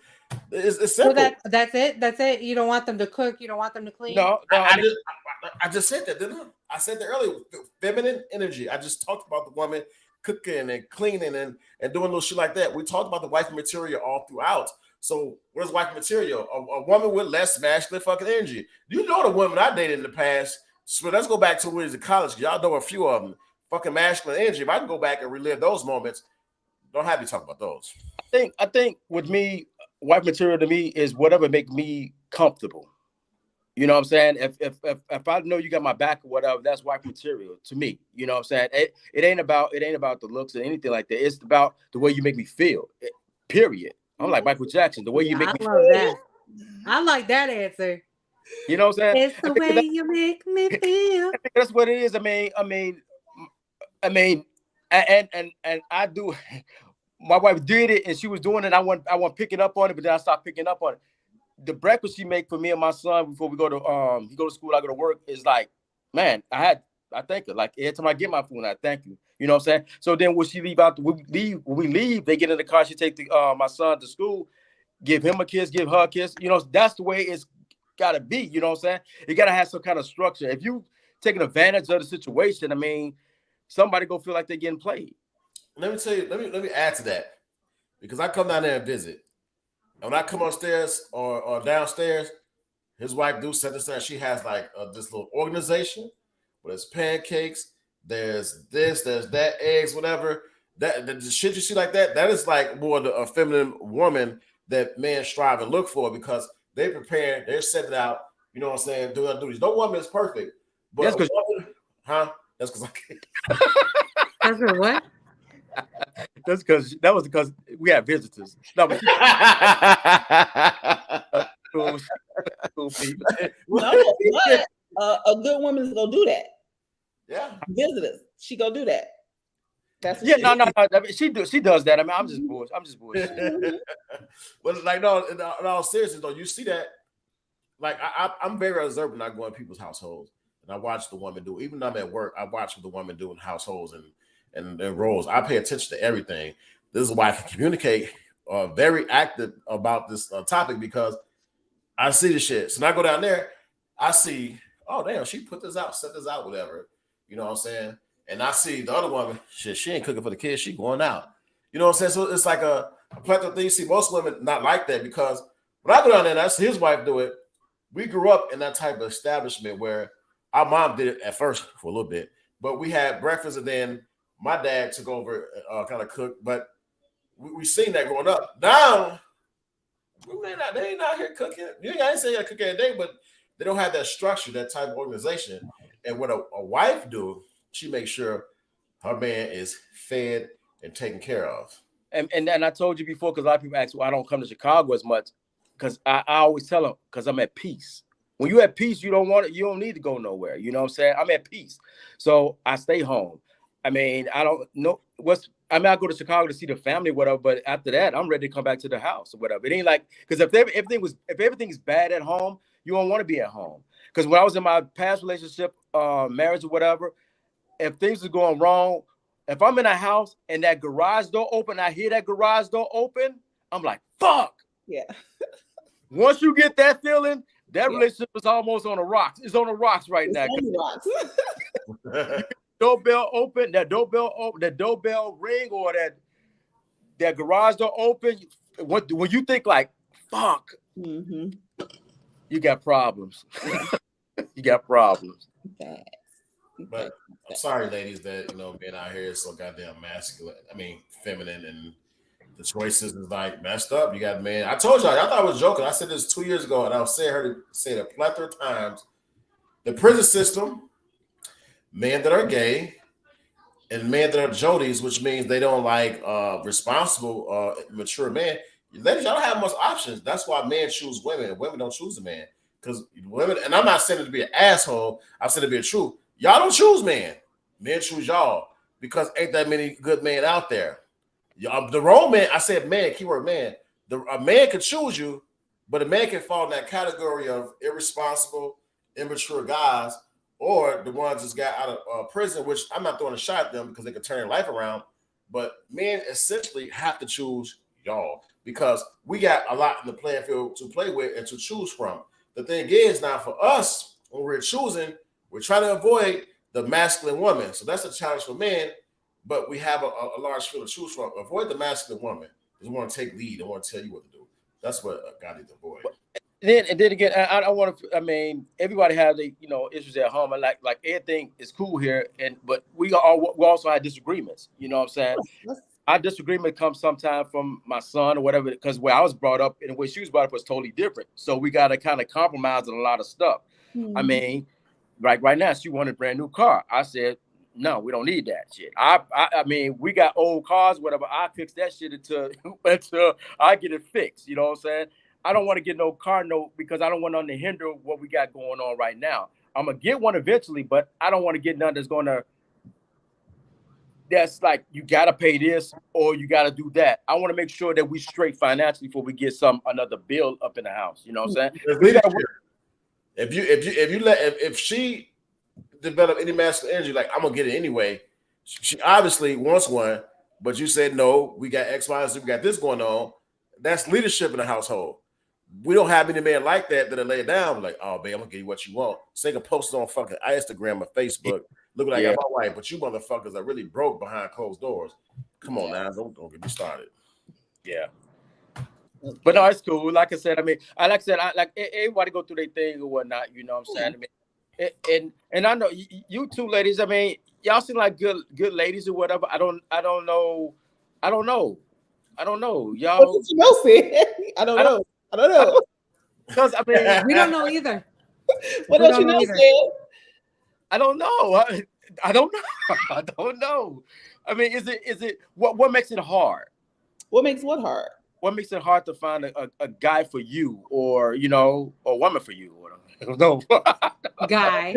It's simple. So that's it. That's it. You don't want them to cook. You don't want them to clean. No. I just said that, didn't I? I said that earlier. Feminine energy. I just talked about the woman cooking and cleaning and doing little shit like that. We talked about the wife material all throughout. So what is wife material? A woman with less masculine fucking energy. You know the women I dated in the past. So let's go back to when we was in college. Y'all know a few of them. Fucking masculine energy. If I can go back and relive those moments, don't have me talk about those. I think with me, wife material to me is whatever make me comfortable. You know what I'm saying? If I know you got my back or whatever, that's wife material to me. You know what I'm saying? It ain't about the looks or anything like that. It's about the way you make me feel. Period. I'm like Michael Jackson. The way you make me feel. That. I like that answer. You know what I'm saying? It's the way you make me feel. I think that's what it is. I mean, and I do. My wife did it, and she was doing it. I want picking up on it, but then I stopped picking up on it. The breakfast she make for me and my son before we go to he go to school, I go to work, is like, man, I thank her. Like every time I get my food, I thank you. You know what I'm saying? So then when she leave out, when we leave, they get in the car. She take my son to school, give him a kiss, give her a kiss. You know, that's the way it's gotta be. You know what I'm saying? You gotta have some kind of structure. If you taking advantage of the situation, I mean, somebody go feel like they're getting played. Let me tell you, let me add to that, because I come down there and visit. And when I come upstairs or downstairs, his wife do set this. She has like this little organization where there's pancakes, there's this, there's that, eggs, whatever. That the shit you see like that, that is like more a feminine woman that men strive and look for, because they prepare, they're setting out. You know what I'm saying? Doing duties. No woman is perfect, but That's 'cause- woman, huh? That's because I can't. That's for what? That's because we had visitors. No, but cool people. No, but a good woman is gonna do that. Yeah. Visitors, she gonna do that. That's what Yeah, she no. I mean, she does that. I mean, I'm just bullshit. But like, no, in all seriousness, though, you see that. Like, I'm very observant when I go in people's households, and I watch the woman do. Even though I'm at work, I watch what the women do in households and roles. I pay attention to everything. This is why I can communicate very active about this topic, because I see the shit. So when I go down there, I see, oh damn, she put this out, set this out, whatever. You know what I'm saying? And I see the other woman, shit, she ain't cooking for the kids, she going out. You know what I'm saying? So it's like a plethora of things. You see most women not like that, because when I go down there and I see his wife do it, we grew up in that type of establishment where our mom did it at first for a little bit, but we had breakfast and then my dad took over, kind of cook. But we seen that growing up. Now they ain't out here cooking. I ain't saying they cook every day, but they don't have that structure, that type of organization. And what a wife do, she makes sure her man is fed and taken care of. And I told you before, because a lot of people ask why I don't come to Chicago as much, because I always tell them, because I'm at peace. When you're at peace, you don't need to go nowhere. You know what I'm saying? I'm at peace. So I stay home. I mean, I don't know I go to Chicago to see the family, whatever, but after that, I'm ready to come back to the house or whatever. It ain't like, because if everything is bad at home, you don't want to be at home. Because when I was in my past relationship, marriage or whatever, if things are going wrong, if I'm in a house and that garage door open, I hear that garage door open, I'm like, fuck. Yeah. Once you get that feeling, that relationship is almost on the rocks. It's on the rocks right now. On the rocks. Doorbell open, that doorbell ring, or that garage door open. When you think like, fuck, Mm-hmm. you got problems. You got problems. Okay. But I'm sorry, ladies, that being out here is so goddamn masculine. I mean, feminine, and the choices is like messed up. You got man. I told y'all, I thought I was joking. I said this 2 years ago, and I'll say it a plethora of times. The prison system, men that are gay, and men that are jodies, which means they don't like responsible, mature men. Ladies, y'all don't have much options. That's why men choose women, and women don't choose a man. Because women, and I'm not saying it to be an asshole, I'm saying it to be a truth. Y'all don't choose men. Men choose y'all, because ain't that many good men out there. The wrong man, I said man, keyword man. A man can choose you, but a man can fall in that category of irresponsible, immature guys, or the ones that's got out of prison, which I'm not throwing a shot at them because they can turn life around. But men essentially have to choose y'all, because we got a lot in the playing field to play with and to choose from. The thing is, now for us, when we're choosing, we're trying to avoid the masculine woman. So that's a challenge for men, but we have a large field to choose from. Avoid the masculine woman. They want to take lead. They want to tell you what to do. That's what God needs to avoid. And then again, I want to. I mean, everybody has issues at home, and like everything is cool here, but we also have disagreements. You know what I'm saying? Our disagreement comes sometimes from my son or whatever, because where I was brought up and the way she was brought up was totally different. So we got to kind of compromise on a lot of stuff. Mm-hmm. I mean, right now she wanted a brand new car. I said, no, we don't need that shit. I mean, we got old cars, whatever. I fix that shit until I get it fixed. You know what I'm saying? I don't want to get no car note because I don't want nothing to hinder what we got going on right now. I'm going to get one eventually, but I don't want to get none that's like, you got to pay this or you got to do that. I want to make sure that we straight financially before we get another bill up in the house. You know what I'm saying? If she develop any masculine energy, like, I'm going to get it anyway. She obviously wants one, but you said, no, we got X, Y, Z, we got this going on. That's leadership in the household. We don't have any men like that are laid down like, oh, babe, I'm going to give you what you want. So they can post it on fucking Instagram or Facebook. Look what I got my wife, but you motherfuckers are really broke behind closed doors. Come on now, don't get me started. Yeah. Okay. But no, it's cool. Like I said, I like everybody go through their thing or whatnot. You know what I'm saying? And I know you two ladies. I mean, y'all seem like good ladies or whatever. I don't know. Y'all. What did you know, Sid? I don't know. Because we don't know either. What else you know, Sid? I don't know. I don't know. I don't know. I mean, is it what makes it hard? What makes what hard? What makes it hard to find a guy for you, or or a woman for you? No, guy.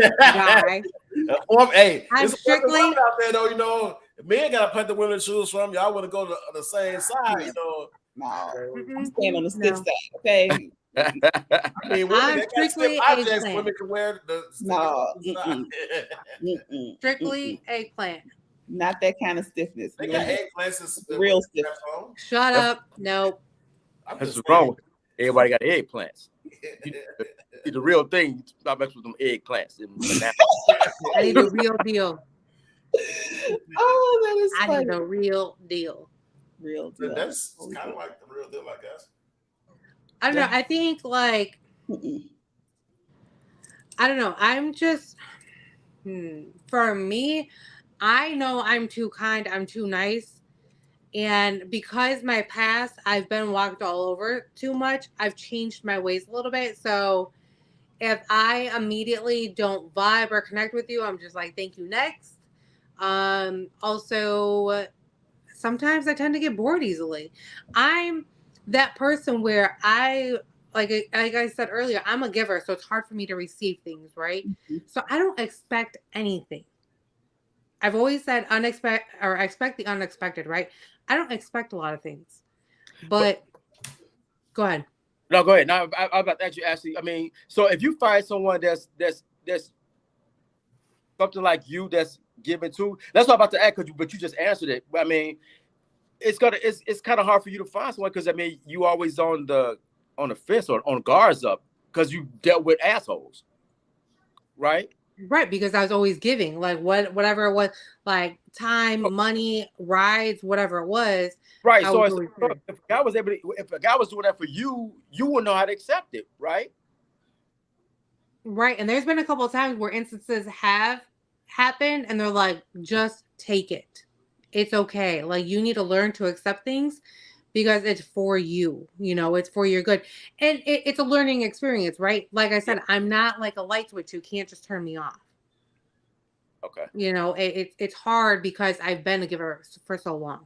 Hey, I'm strictly out there though. You know, men gotta put the women to choose from. Y'all want to go to the same side, you know? No, I'm staying on the stiff side. Okay. I mean, women, strictly objects women can wear the strictly eggplant. Not that kind of stiffness. They got eggplants. Real stiff. Shut up. Nope. That's wrong. Everybody got eggplants. The real thing. Stop messing with them eggplants. I need a real deal. Oh, that is funny. I need a real deal. Real deal. That's kind of like the real deal, I guess. I don't know. I think like I don't know. I'm just for me, I know I'm too kind, I'm too nice. And because my past, I've been walked all over too much, I've changed my ways a little bit. So if I immediately don't vibe or connect with you, I'm just like, thank you, next. Also, sometimes I tend to get bored easily. I'm that person where like I said earlier, I'm a giver, so it's hard for me to receive things, right? Mm-hmm. So I don't expect anything. I've always said expect the unexpected, right? I don't expect a lot of things. But go ahead. No, go ahead. Now I'm about to ask you, Ashley. I mean, so if you find someone that's something like you that's given to, that's what I'm about to ask, but you just answered it. I mean, it's kind of hard for you to find someone because I mean you always on the fence or on guards up because you dealt with assholes, right? Right, because I was always giving, like whatever it was, like time, money, rides, whatever it was. Right. So if a guy was doing that for you, you would know how to accept it, right? Right. And there's been a couple of times where instances have happened and they're like, just take it. It's okay. Like you need to learn to accept things because it's for you, it's for your good. And it's a learning experience, right? Like I said, I'm not like a light switch who can't just turn me off. Okay. It's hard because I've been a giver for so long.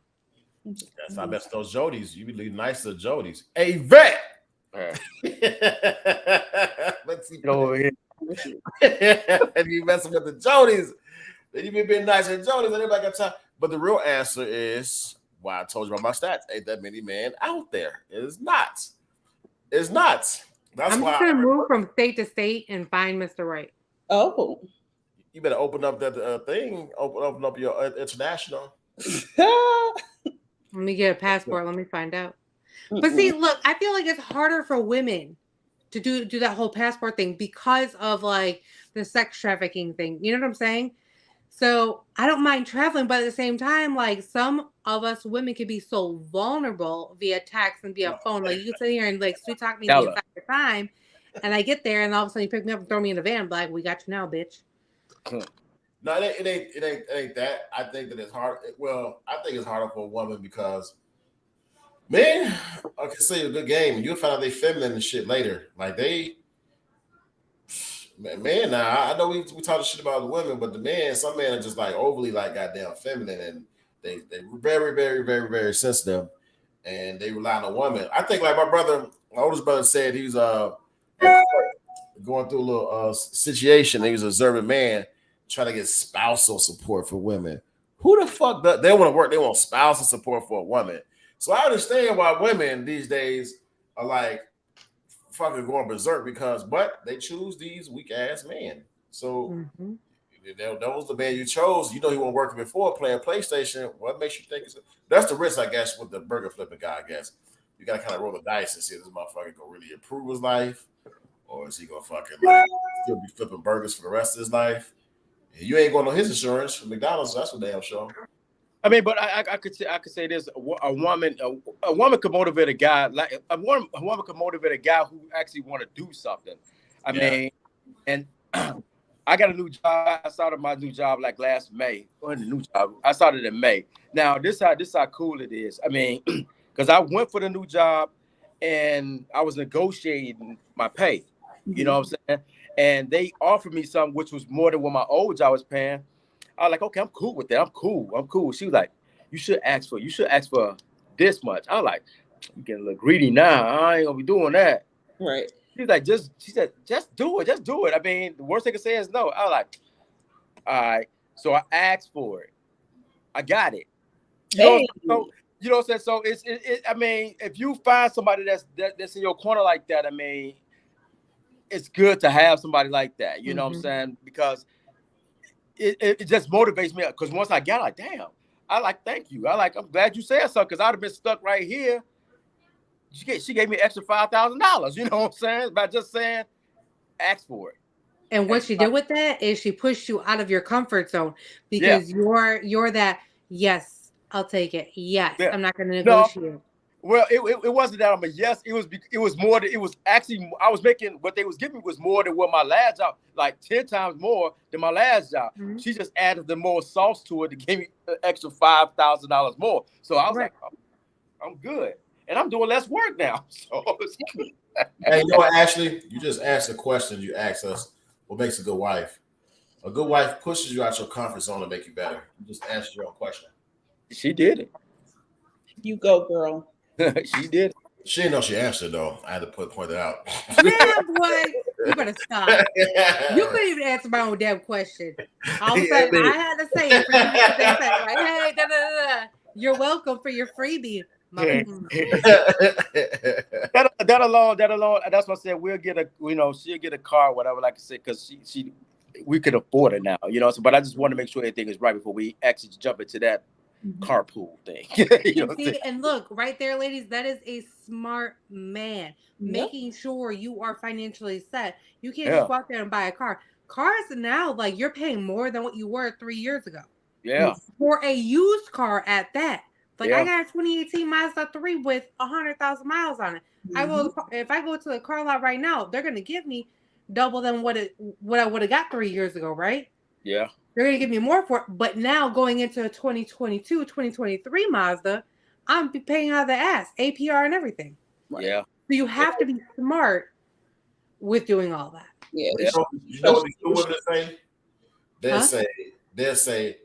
Yes, I mess those Jodies. You be nice to Jodies. Hey, vet. Let's see. Over here. And you messing with the Jodies. Then you be being nice to Jodies, and everybody got time. But the real answer is why I told you about my stats. Ain't that many men out there? It's not. It's not. That's I'm why just gonna move from state to state and find Mr. Right. Oh. You better open up that thing. Open up your international. Let me get a passport. Let me find out. But see, look, I feel like it's harder for women to do that whole passport thing because of like the sex trafficking thing. You know what I'm saying? So I don't mind traveling, but at the same time, like some of us women can be so vulnerable via text and via phone. Like you sit here and like sweet talk me the entire time, and I get there and all of a sudden you pick me up and throw me in the van. Like we got you now, bitch. No, it ain't that. I think that it's hard. Well, I think it's harder for a woman because men, I can say a good game, and you'll find out they feminine and shit later. Like man, now I know we talk shit about the women, but the men, some men are just like overly like goddamn feminine, and they very, very, very, very sensitive, and they rely on a woman. I think like my oldest brother said he was going through a little situation. He was an observant man trying to get spousal support for women. Who the fuck does they want to work? They want spousal support for a woman. So I understand why women these days are like fucking going berserk because they choose these weak ass men. So that was the man you chose. You know he wasn't working before playing PlayStation. What makes you think that's the risk, I guess, with the burger flipping guy, I guess. You gotta kind of roll the dice and see if this motherfucker gonna really improve his life, or is he gonna fucking like still be flipping burgers for the rest of his life? You ain't going on his insurance for McDonald's. That's for damn sure. I mean, but I could say this: a woman could motivate a guy like a woman could motivate a guy who actually want to do something. I mean, and I got a new job. I started my new job like last May. Or the new job, I started in May. Now this how cool it is. I mean, because I went for the new job and I was negotiating my pay. You know what I'm saying? And they offered me something which was more than what my old job was paying. I was like, okay, I'm cool with that. I'm cool. She was like, you should ask for this much. I was like, I'm getting a little greedy now. I ain't gonna be doing that. Right. She was like, she said, just do it. I mean, the worst they could say is no. I was like, all right. So I asked for it. I got it. You know what I'm saying? So it's I mean, if you find somebody that's in your corner like that, I mean, it's good to have somebody like that. You know what I'm saying? Because it just motivates me. Because once I got it, like, damn, thank you. I'm glad you said something, because I'd have been stuck right here. She gave me an extra $5,000. You know what I'm saying? By just saying, ask for it. And what she did with that is she pushed you out of your comfort zone, because you're that, yes, I'll take it. Yes, I'm not going to negotiate. No. Well, it wasn't that I'm a yes. It was more than, it was actually, I was making, what they was giving me was more than what my last job, like 10 times more than my last job. She just added the more sauce to it to give me an extra $5,000 more. So I was like, I'm good. And I'm doing less work now. So it's good. Hey, you know what, Ashley? You just asked a question. You asked us, what makes a good wife? A good wife pushes you out your comfort zone to make you better. You just answered your own question. She did it. You go, girl. She did. She didn't know she answered, though. I had to point that out. Yeah, boy, you better stop. You couldn't even answer my own damn question. All of a sudden, I had to say it for you to say, like, hey, you're welcome for your freebie. that alone. That's what I said. We'll get she'll get a car, whatever, like I said, because we could afford it now, So, but I just want to make sure everything is right before we actually jump into that carpool thing. And look, right there, ladies, that is a smart man, making sure you are financially set. You can't just go out there and buy a car. Cars now, like, you're paying more than what you were 3 years ago. Yeah. For a used car at that. Like, I got a 2018 Mazda 3 with 100,000 miles on it. If I go to the car lot right now, they're gonna give me double than what I would have got 3 years ago, right? Yeah. They're gonna give me more for it. But now going into a 2022, 2023 Mazda, I'm paying out of the ass, APR and everything. Yeah. So you have to be smart with doing all that. Yeah. You know what they do with it? They'll say,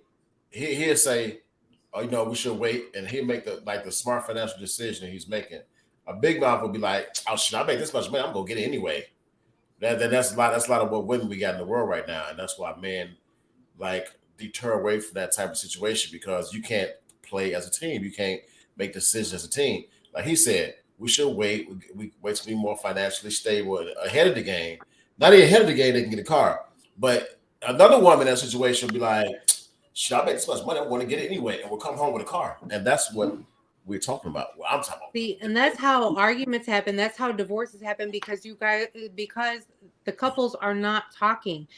he'll say, oh, we should wait, and he'll make the smart financial decision he's making. A big mouth will be like, oh shit, I make this much money, I'm gonna get it anyway. That's a lot of what women we got in the world right now, and that's why men deter away from that type of situation, because you can't play as a team. You can't make decisions as a team. Like he said, we should wait. We wait to be more financially stable and ahead of the game. Not even ahead of the game, they can get a car. But another woman in that situation will be like, should I make this much money? I want to get it anyway, and we'll come home with a car. And that's what we're talking about. What I'm talking about. See, and that's how arguments happen. That's how divorces happen, because the couples are not talking.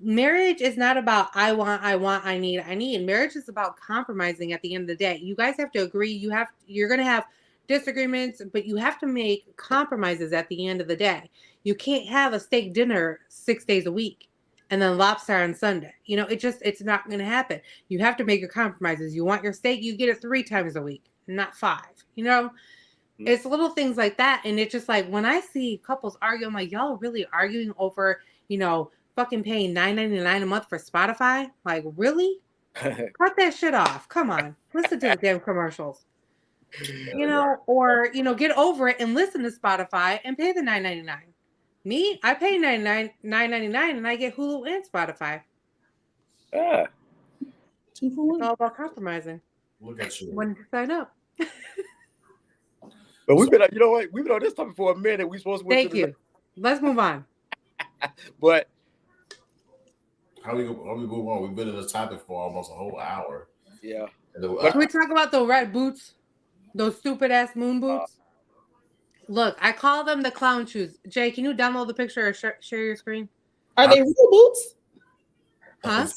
Marriage is not about I want, I need. Marriage is about compromising at the end of the day. You guys have to agree. You're going to have disagreements, but you have to make compromises at the end of the day. You can't have a steak dinner 6 days a week and then lobster on Sunday. It's not going to happen. You have to make your compromises. You want your steak, you get it 3 times a week, not 5. It's little things like that. And it's just like, when I see couples argue, I'm like, y'all are really arguing over, fucking paying $9.99 a month for Spotify? Like, really? Cut that shit off. Come on. Listen to the damn commercials. Or get over it and listen to Spotify and pay the $9.99. Me, I pay $9.99 and I get Hulu and Spotify. Yeah. It's all about compromising. Look at you. When you sign up. But we've been on this topic for a minute. We supposed to. Thank you. Let's move on. But how we move on? We've been in this topic for almost a whole hour. Yeah. Can we talk about the red boots? Those stupid ass moon boots? Look, I call them the clown shoes. Jay, can you download the picture or share your screen? Are they real boots? Huh?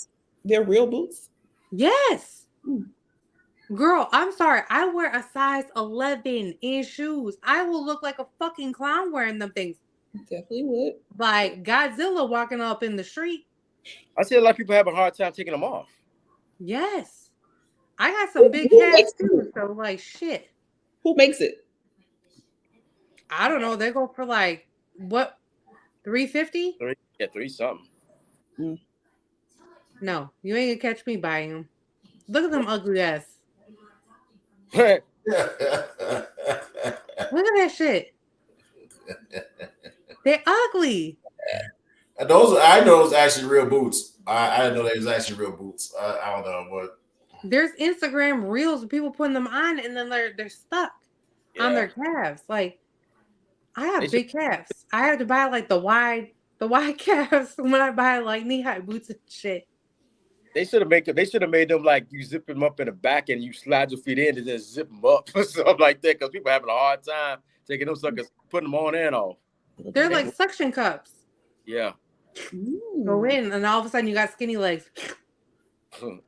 They're real boots. Yes. Girl, I'm sorry. I wear a size 11 in shoes. I will look like a fucking clown wearing them things. Definitely would. Like Godzilla walking up in the street. I see a lot of people have a hard time taking them off. Yes. I got some big hats too, so like shit. Who makes it? I don't know. They go for like what, $350? Three something. No, you ain't gonna catch me buying them. Look at them ugly ass. Right. Look at that shit. They're ugly. I know those actually real boots. I didn't know they was actually real boots. I don't know what. There's Instagram reels of people putting them on and then they're stuck on their calves. Like I have big calves. I have to buy like the wide calves when I buy like knee-high boots and shit. They should have made them like you zip them up in the back and you slide your feet in and then zip them up or something like that because people are having a hard time taking them suckers, putting them on and off. They're like suction cups. Yeah. Go in and all of a sudden you got skinny legs. Well,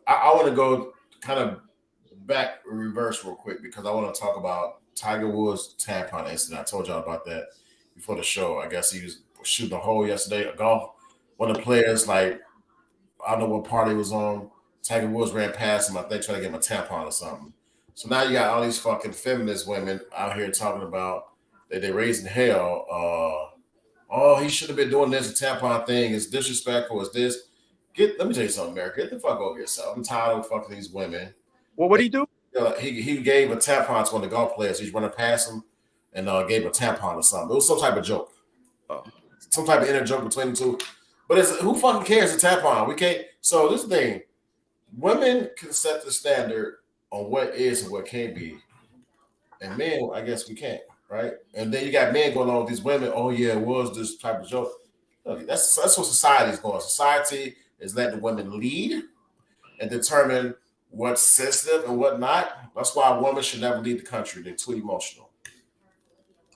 I want to go kind of back reverse real quick because I want to talk about Tiger Woods' tampon incident. I told y'all about that before the show. I guess he was shooting a hole yesterday, a golf. One of the players, like, I don't know what party was on. Tiger Woods ran past him. I think trying to get him a tampon or something. So now you got all these fucking feminist women out here talking about that they're raising hell. Oh, he should have been doing this. A tampon thing is disrespectful. Is this? Let me tell you something, America. Get the fuck over yourself. I'm tired of fucking these women. Well, what did he do? He gave a tampon to one of the golf players. He's running past him and gave a tampon or something. It was some type of joke. Some type of inner joke between the two. But who fucking cares a tampon? We can't. So this thing, women can set the standard on what is and what can't be. And men, I guess we can't, right? And then you got men going on with these women. Oh, yeah, it was this type of joke. Look, that's what society is going. Society is letting women lead and determine what's sensitive and what not. That's why a woman should never lead the country. They're too emotional.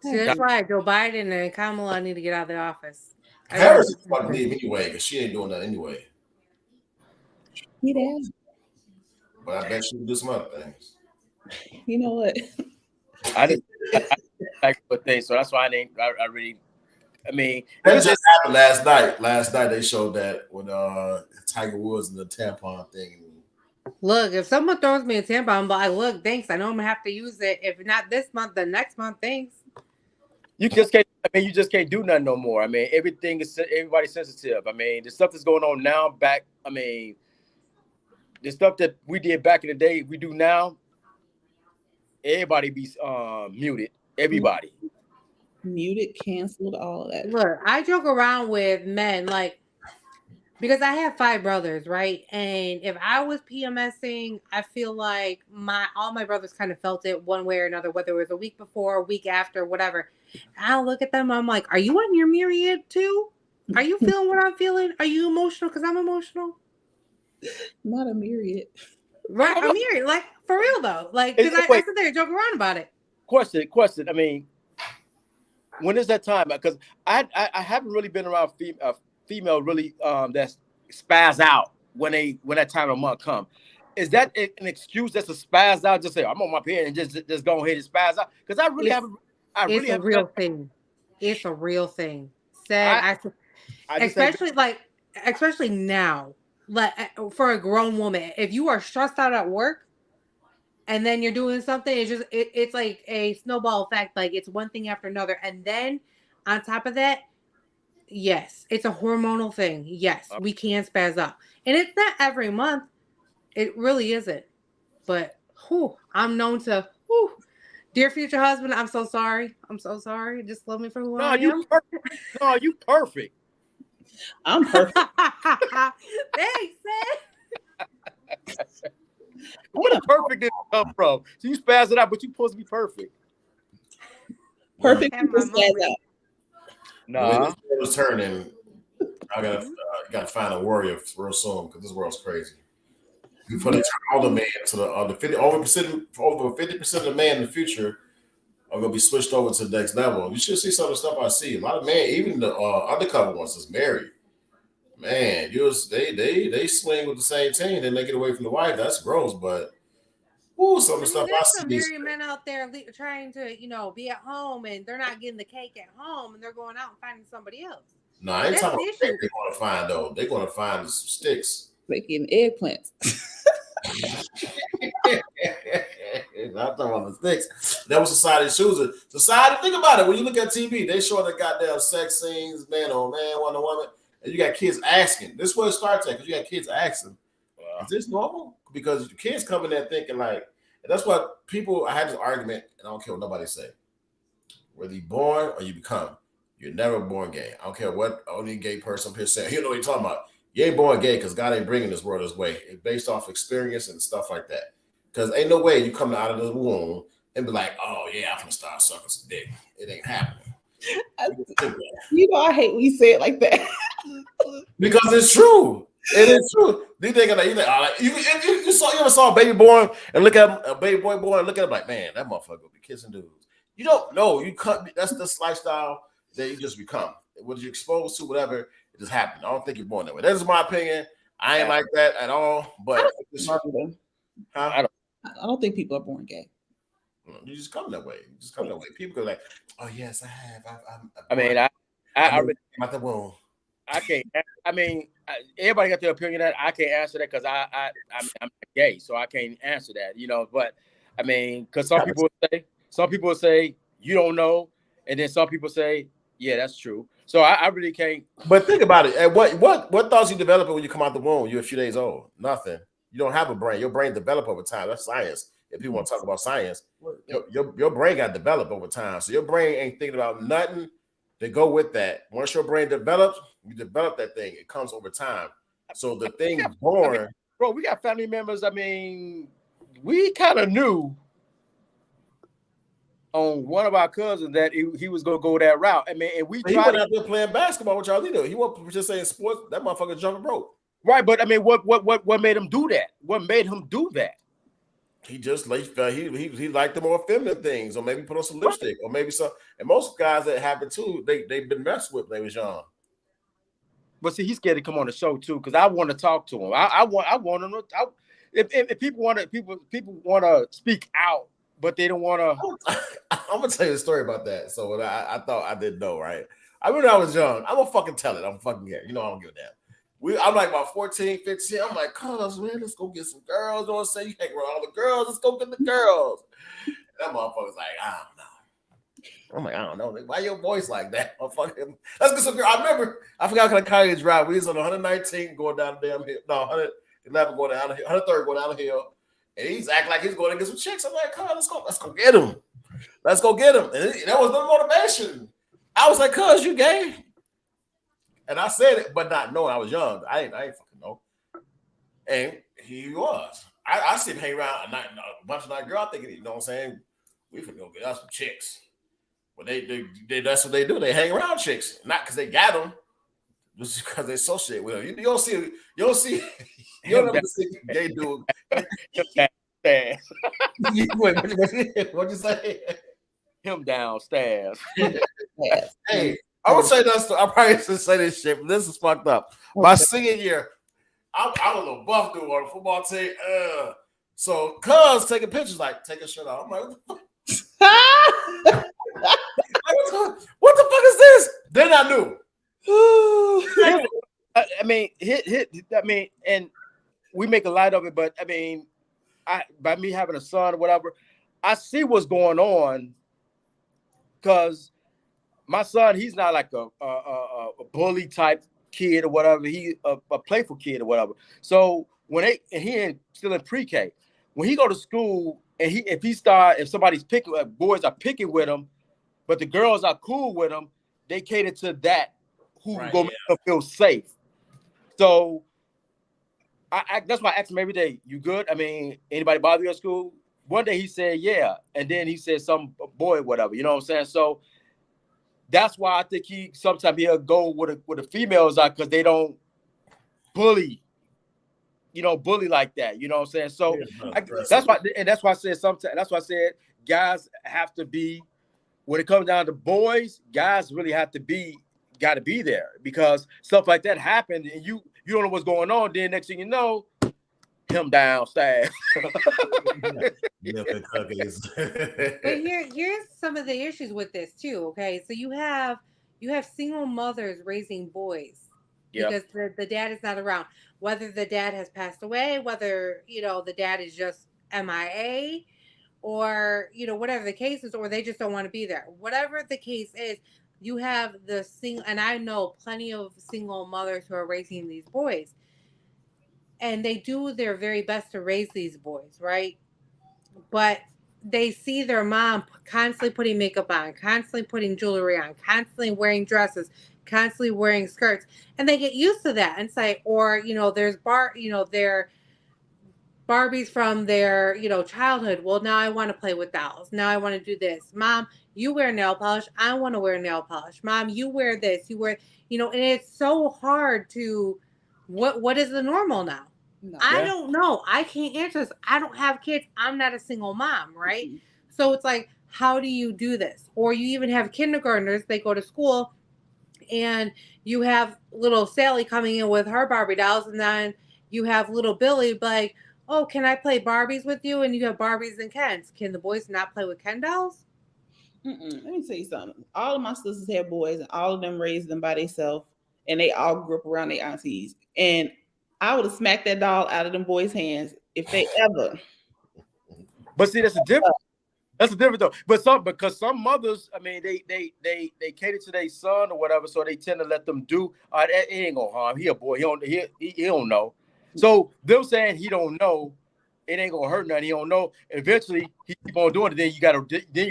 See, that's why Joe Biden and Kamala need to get out of the office. Harris is fucking leave anyway because she ain't doing that anyway. Yeah. But I bet she can do some other things. You know what? I didn't like what they, so that's why I really. I mean, that just happened last night. Last night they showed that with Tiger Woods and the tampon thing. Look, if someone throws me a tampon, I'm like, look, thanks. I know I'm gonna have to use it. If not this month, then next month, thanks. You just can't. I mean, you just can't do nothing no more. I mean, everybody's sensitive. I mean, the stuff that's going on now. I mean, the stuff that we did back in the day, we do now. Everybody be muted. Everybody muted, canceled, all of that. Look, I joke around with men like because I have 5 brothers, right? And if I was PMSing, I feel like all my brothers kind of felt it one way or another, whether it was a week before, a week after, whatever. I'll look at them. I'm like, are you on your myriad too? Are you feeling what I'm feeling? Are you emotional? Because I'm emotional. Not a myriad. Right, a myriad. Like, for real, though. Like, because I sit there and joke around about it. Question. I mean, when is that time? Because I haven't really been around female really that's spaz out when that time of month come. Is that an excuse just to spaz out? Just say, I'm on my period and just go ahead and spaz out? Because I really haven't. It's a real thing. It's a real thing. Especially now, like for a grown woman, if you are stressed out at work and then you're doing something, it's like a snowball effect. Like it's one thing after another, and then on top of that, yes, it's a hormonal thing. Yes, we can spaz out, and it's not every month. It really isn't. But I'm known to. Dear future husband, I'm so sorry. I'm so sorry. Just love me for who I am. No, you perfect. I'm perfect. Thanks, man. Where the perfect did it come from? So you spaz it out, but you supposed to be perfect. Perfect people spaz out. Nah. It was turning. I gotta find a warrior real soon because this world's crazy. For the all the men to the over 50% of the men in the future are gonna be switched over to the next level. You should see some of the stuff I see. A lot of men, even the undercover ones, is married. Man, they swing with the same team, then they get away from the wife. That's gross, but some of the stuff I there's some see. married men out there trying to, be at home and they're not getting the cake at home and they're going out and finding somebody else. No, I ain't talking about what they're going to find though. They're going to find some sticks. Like in eggplants. I'm talking about the sticks. That was society's choosing. Society, think about it. When you look at TV, they show the goddamn sex scenes, man on man, woman on woman, and you got kids asking. This is where it starts at, because you got kids asking, is this normal? Because the kids come in there thinking like, and that's what people, I had this argument, and I don't care what nobody say. Whether you're born or you become, you're never born gay. I don't care what only gay person up here saying. You know what you're talking about. You ain't born gay because God ain't bringing this world this way. It's based off experience and stuff like that. Because ain't no way you come out of the womb and be like, oh, yeah, I'm going to start sucking some dick. It ain't happening. I hate when you say it like that. Because it's true. It is true. You ever saw a baby born and look at a baby boy born and look at him like, man, that motherfucker will be kissing dudes. You don't know. You can't. That's this lifestyle that you just become. What you're exposed to, whatever, it just happened. I don't think you're born that way. That's my opinion. I ain't like that at all. But I don't think people are born gay. You just come that way. You just come that way. People go like, "Oh yes, I have." I really out the womb. I can't. I mean, everybody got their opinion. That I can't answer that because I'm gay, so I can't answer that. But I mean, because some people say you don't know, and then some people say, yeah, that's true. So I really can't. But think about it. And what thoughts you develop when you come out the womb? You're a few days old. Nothing. You don't have a brain. Your brain develop over time. That's science. If people want to talk about science, your brain got developed over time. So your brain ain't thinking about nothing to go with that. Once your brain develops, you develop that thing. It comes over time. So the thing born. Bro, we got family members. I mean, we kind of knew on one of our cousins that he was going to go that route. I mean, and he went out there playing basketball with y'all. He wasn't just saying sports. That motherfucker jumping rope. Right, but I mean, what made him do that? What made him do that? He just he liked the more feminine things, or maybe put on some lipstick, or maybe some. And most guys that happen too, they've been messed with when they was young. But see, he's scared to come on the show too, because I want to talk to him. I want him to. If people want to speak out, but they don't want to. I'm gonna tell you a story about that. So I thought I didn't know, right? I remember I was young. I'm gonna fucking tell it. I'm fucking here. I don't give a damn. I'm like about 14, 15. I'm like, cuz, man, let's go get some girls. You know what I'm saying? You hang around all the girls. Let's go get the girls. And that motherfucker's like, I don't know. I'm like, I don't know. Why your voice like that? Fucking, let's get some girls. I remember, I forgot what kind of car you drive. We was on 119 going down the damn hill. No, 111 going down the hill. 103 going down the hill. And he's acting like he's going to get some chicks. I'm like, cuz, let's go get him. Let's go get him. And that was the motivation. I was like, cuz, you gay? And I said it, but not knowing I was young. I ain't fucking know. And he was. I see him hang around a bunch of night girls thinking, you know what I'm saying? We finna go get us some chicks. But they that's what they do. They hang around chicks. Not because they got them, just because they associate with them. You don't see you don't ever see a gay dude. What'd you say? Him downstairs. Hey. I'm gonna say that. I probably should say this shit, but this is fucked up. My senior year, I was a buff dude on the football team. So cuz taking pictures, like take a shirt off. I'm like, what the fuck is this? Then I knew. I mean, and we make a light of it, but I mean, by me having a son or whatever, I see what's going on because my son, he's not like a bully type kid or whatever. He a playful kid or whatever. So he still in pre-K, when he go to school and if somebody's picking, boys are picking with him, but the girls are cool with him, they cater to that who gonna make them feel safe. So that's why I ask him every day, you good? I mean, anybody bother you at school? One day he said, yeah, and then he said some boy, whatever. You know what I'm saying? So that's why I think sometimes he'll go with the females are because they don't bully like that. You know what I'm saying? So that's why I said sometimes. That's why I said guys have to be, when it comes down to boys, guys really have to be got to be there, because stuff like that happened and you don't know what's going on. Then next thing you know, him downstairs. But here's some of the issues with this too. Okay, so you have single mothers raising boys because the dad is not around. Whether the dad has passed away, whether the dad is just MIA, or whatever the case is, or they just don't want to be there. Whatever the case is, you have the single, and I know plenty of single mothers who are raising these boys, and they do their very best to raise these boys, right? But they see their mom constantly putting makeup on, constantly putting jewelry on, constantly wearing dresses, constantly wearing skirts, and they get used to that. And say, or there's their Barbies from their childhood. Well, now I want to play with dolls. Now I want to do this. Mom, you wear nail polish. I want to wear nail polish. Mom, you wear this. You wear, and it's so hard to. What is the normal now? No. I don't know. I can't answer this. I don't have kids. I'm not a single mom, right? Mm-hmm. So it's like, how do you do this? Or you even have kindergartners. They go to school, and you have little Sally coming in with her Barbie dolls, and then you have little Billy like, oh, can I play Barbies with you? And you have Barbies and Kens. Can the boys not play with Ken dolls? Let me tell you something. All of my sisters had boys, and all of them raised them by themselves, and they all grew up around their aunties. And I would have smacked that doll out of them boys' hands if they ever. But see, that's a different. That's a different though. Because some mothers, I mean, they cater to their son or whatever, so they tend to let them do. It ain't gonna harm. He a boy. He don't know. So them saying he don't know, it ain't gonna hurt nothing. He don't know. Eventually, he keep on doing it. Then you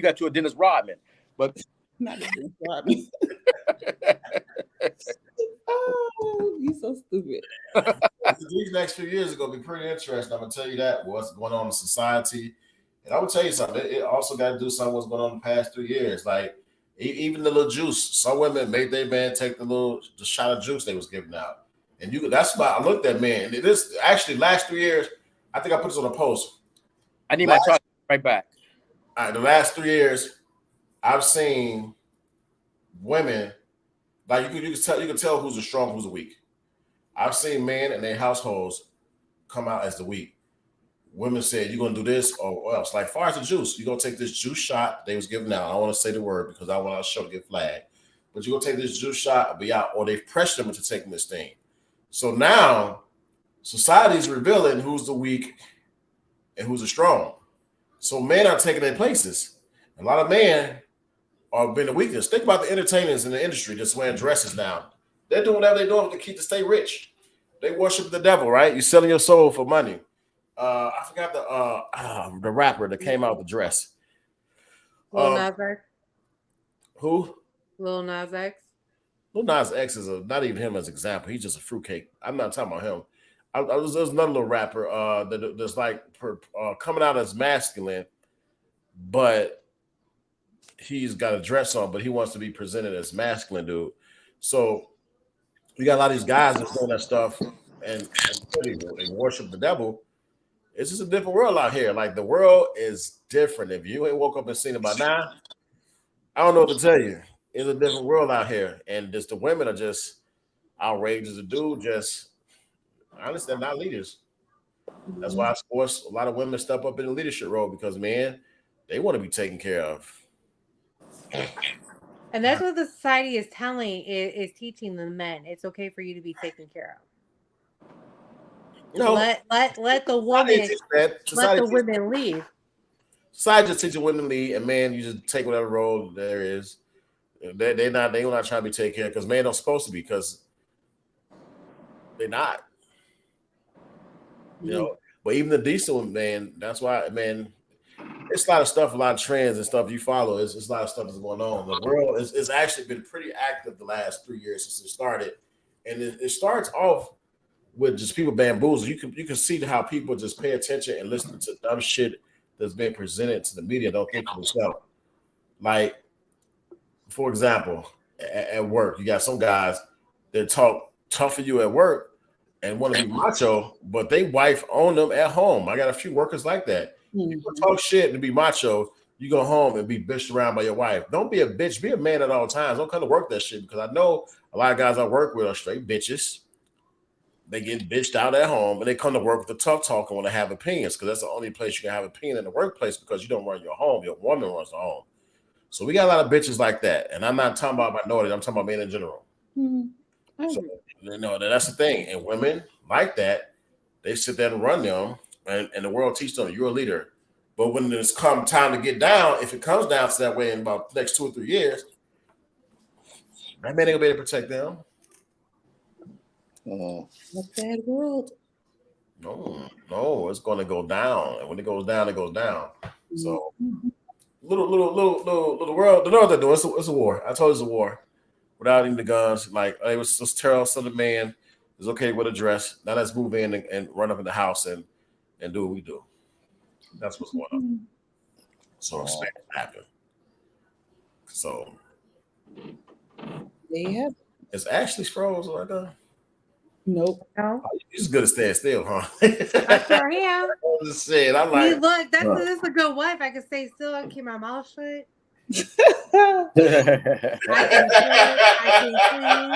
got to a Dennis Rodman. But not a Dennis Rodman. Oh, you so stupid. These next few years are gonna be pretty interesting. I'm gonna tell you that what's going on in society, and I will tell you something. It also got to do something what's going on in the past 3 years. Like even the little juice. Some women made their man take the shot of juice they was giving out. And that's why I looked at, man. This actually last 3 years, I think I put this on a post. I need my chart right back. All right, the last 3 years, I've seen women like you can tell who's a strong, who's a weak. I've seen men in their households come out as the weak. Women said, "You're gonna do this or else." Like far as the juice, you're gonna take this juice shot they was giving out. I don't want to say the word because I want our show to get flagged. But you're gonna take this juice shot and be out, or they've pressured them into taking this thing. So now society is revealing who's the weak and who's the strong. So men are taking their places. A lot of men are being the weakness. Think about the entertainers in the industry just wearing dresses now. They're doing whatever they're doing to stay rich. They worship the devil, right? You're selling your soul for money. I forgot the rapper that came out with the dress. Lil Nas X. Who? Lil Nas X. Lil Nas X is not even him as an example. He's just a fruitcake. I'm not talking about him. There's another little rapper that's like coming out as masculine, but he's got a dress on, but he wants to be presented as masculine, dude. So you got a lot of these guys that's doing that stuff and they worship the devil. It's just a different world out here. Like the world is different. If you ain't woke up and seen it by now, I don't know what to tell you. It's a different world out here, and just the women are just outrageous. The dude just, honestly, they're not leaders. That's why I force a lot of women step up in the leadership role because, man, they want to be taken care of. And that's what the society is teaching the men. It's okay for you to be taken care of. No, let the woman let the women lead. Society just teaching women to lead, and man, you just take whatever role there is. They're not trying to be taken care of because men are supposed to be because they're not. You know, but even the decent one, man, that's why, man, it's a lot of stuff, a lot of trends and stuff you follow. It's a lot of stuff that's going on. The world is actually been pretty active the last 3 years since it started. And it starts off with just people bamboozled. You can see how people just pay attention and listen to dumb shit that's being presented to the media. Don't think for themselves. Like, for example, at work, you got some guys that talk tough for you at work and want to be macho, but they wife own them at home. I got a few workers like that. People talk shit and be macho. you go home and be bitched around by your wife. Don't be a bitch. Be a man at all times. Don't come to work that shit because I know a lot of guys I work with are straight bitches. They get bitched out at home and they come to work with the tough talk and want to have opinions because that's the only place you can have opinion in the workplace because you don't run your home. Your woman runs the home. So we got a lot of bitches like that. And I'm not talking about minorities. I'm talking about men in general. So, that's the thing. And women like that, they sit there and run them and the world teach them you're a leader. But when it's come time to get down, if it comes down to that way in about the next 2 or 3 years, that man ain't gonna be able to protect them. A bad world. No, it's gonna go down. And when it goes down, it goes down. So little world, the know what they're doing. It's a war. I told you it's a war. Without even the guns, like it was just tell some of the man is okay with a dress. Now let's move in and run up in the house and do what we do. That's what's going on. So expect it to happen. So yeah. Is Ashley froze right now? Nope. No. Oh, you're just good at staying still, huh? I sure am. I'm just saying, I'm like, look, that's a good wife. I can stay still and keep my mouth shut. I can clean,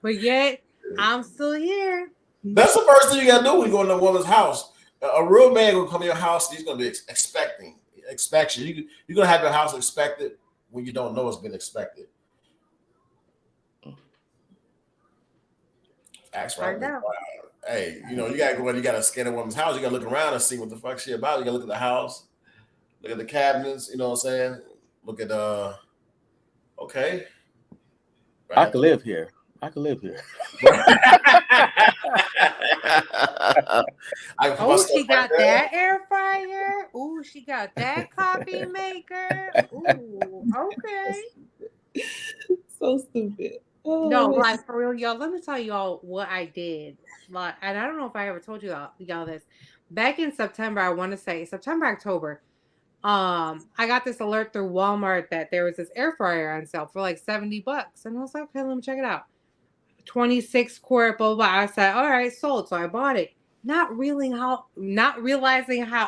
but yet I'm still here. That's the first thing you gotta do when you go into a woman's house. A real man will come to your house. He's gonna be expecting. You're gonna have your house expected when you don't know it's been expected. Ask right now. Hey, you gotta go in. You gotta scan a woman's house. You gotta look around and see what the fuck she about. You gotta look at the house, look at the cabinets. You know what I'm saying? Look at okay. Right. I could live here. Oh, she got that air fryer. Ooh, she got that coffee maker. Ooh, okay. So stupid. Oh, no, like for real, y'all. Let me tell y'all what I did. Like, and I don't know if I ever told y'all this. Back in September, I want to say September, October. I got this alert through Walmart that there was this air fryer on sale for like $70, and I was like, okay, let me check it out. 26 quart, blah, blah, blah. I said, all right, sold. So I bought it. Not realizing how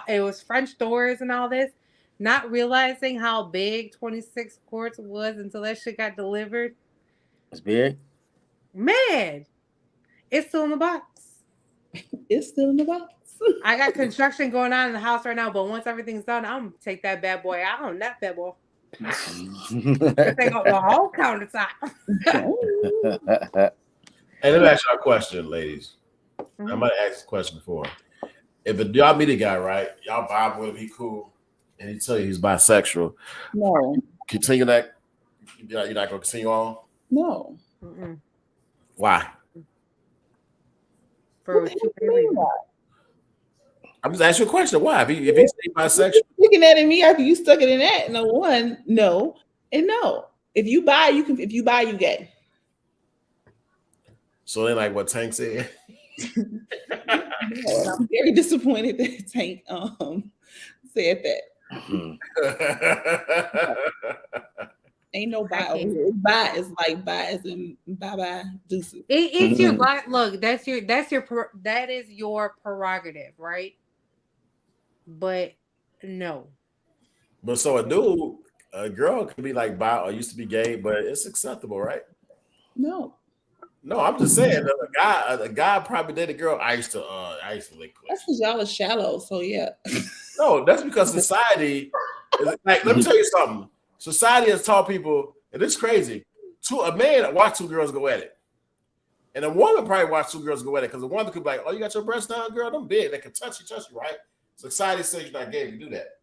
it was French doors and all this. Not realizing how big 26 quarts was until that shit got delivered. It's big. Man, it's still in the box. It's still in the box. I got construction going on in the house right now, but once everything's done, I'm gonna take that bad boy out on that bad boy. Take out the whole countertop. Hey, let me ask y'all a question, ladies. I might have asked this question before. If y'all meet a guy, right? Y'all vibe with him, he cool, and he tell you he's bisexual. No. Continue that. You're not gonna continue on. No. Why? For I'm just asking you a question. Why? If he's bisexual, looking at me after you stuck it in that. No, and no. If you buy, you can. If you buy, you get. So they like what Tank said. I'm very disappointed that Tank said that. Ain't no buy over here. Buy is like buy as in bye deuces. It's your look. That is your prerogative, right? But no. But so a girl could be like bi or used to be gay, but it's acceptable, right? No, I'm just saying a guy probably dated a girl. I used to lick clit. That's because y'all are shallow, so yeah. No, that's because society is like, let me tell you something. Society has taught people, and it's crazy. A man watch two girls go at it. And a woman probably watch two girls go at it because the woman could be like, oh, you got your breasts down, girl? Them big. They can touch you, right? Society says you're not gay if you do that.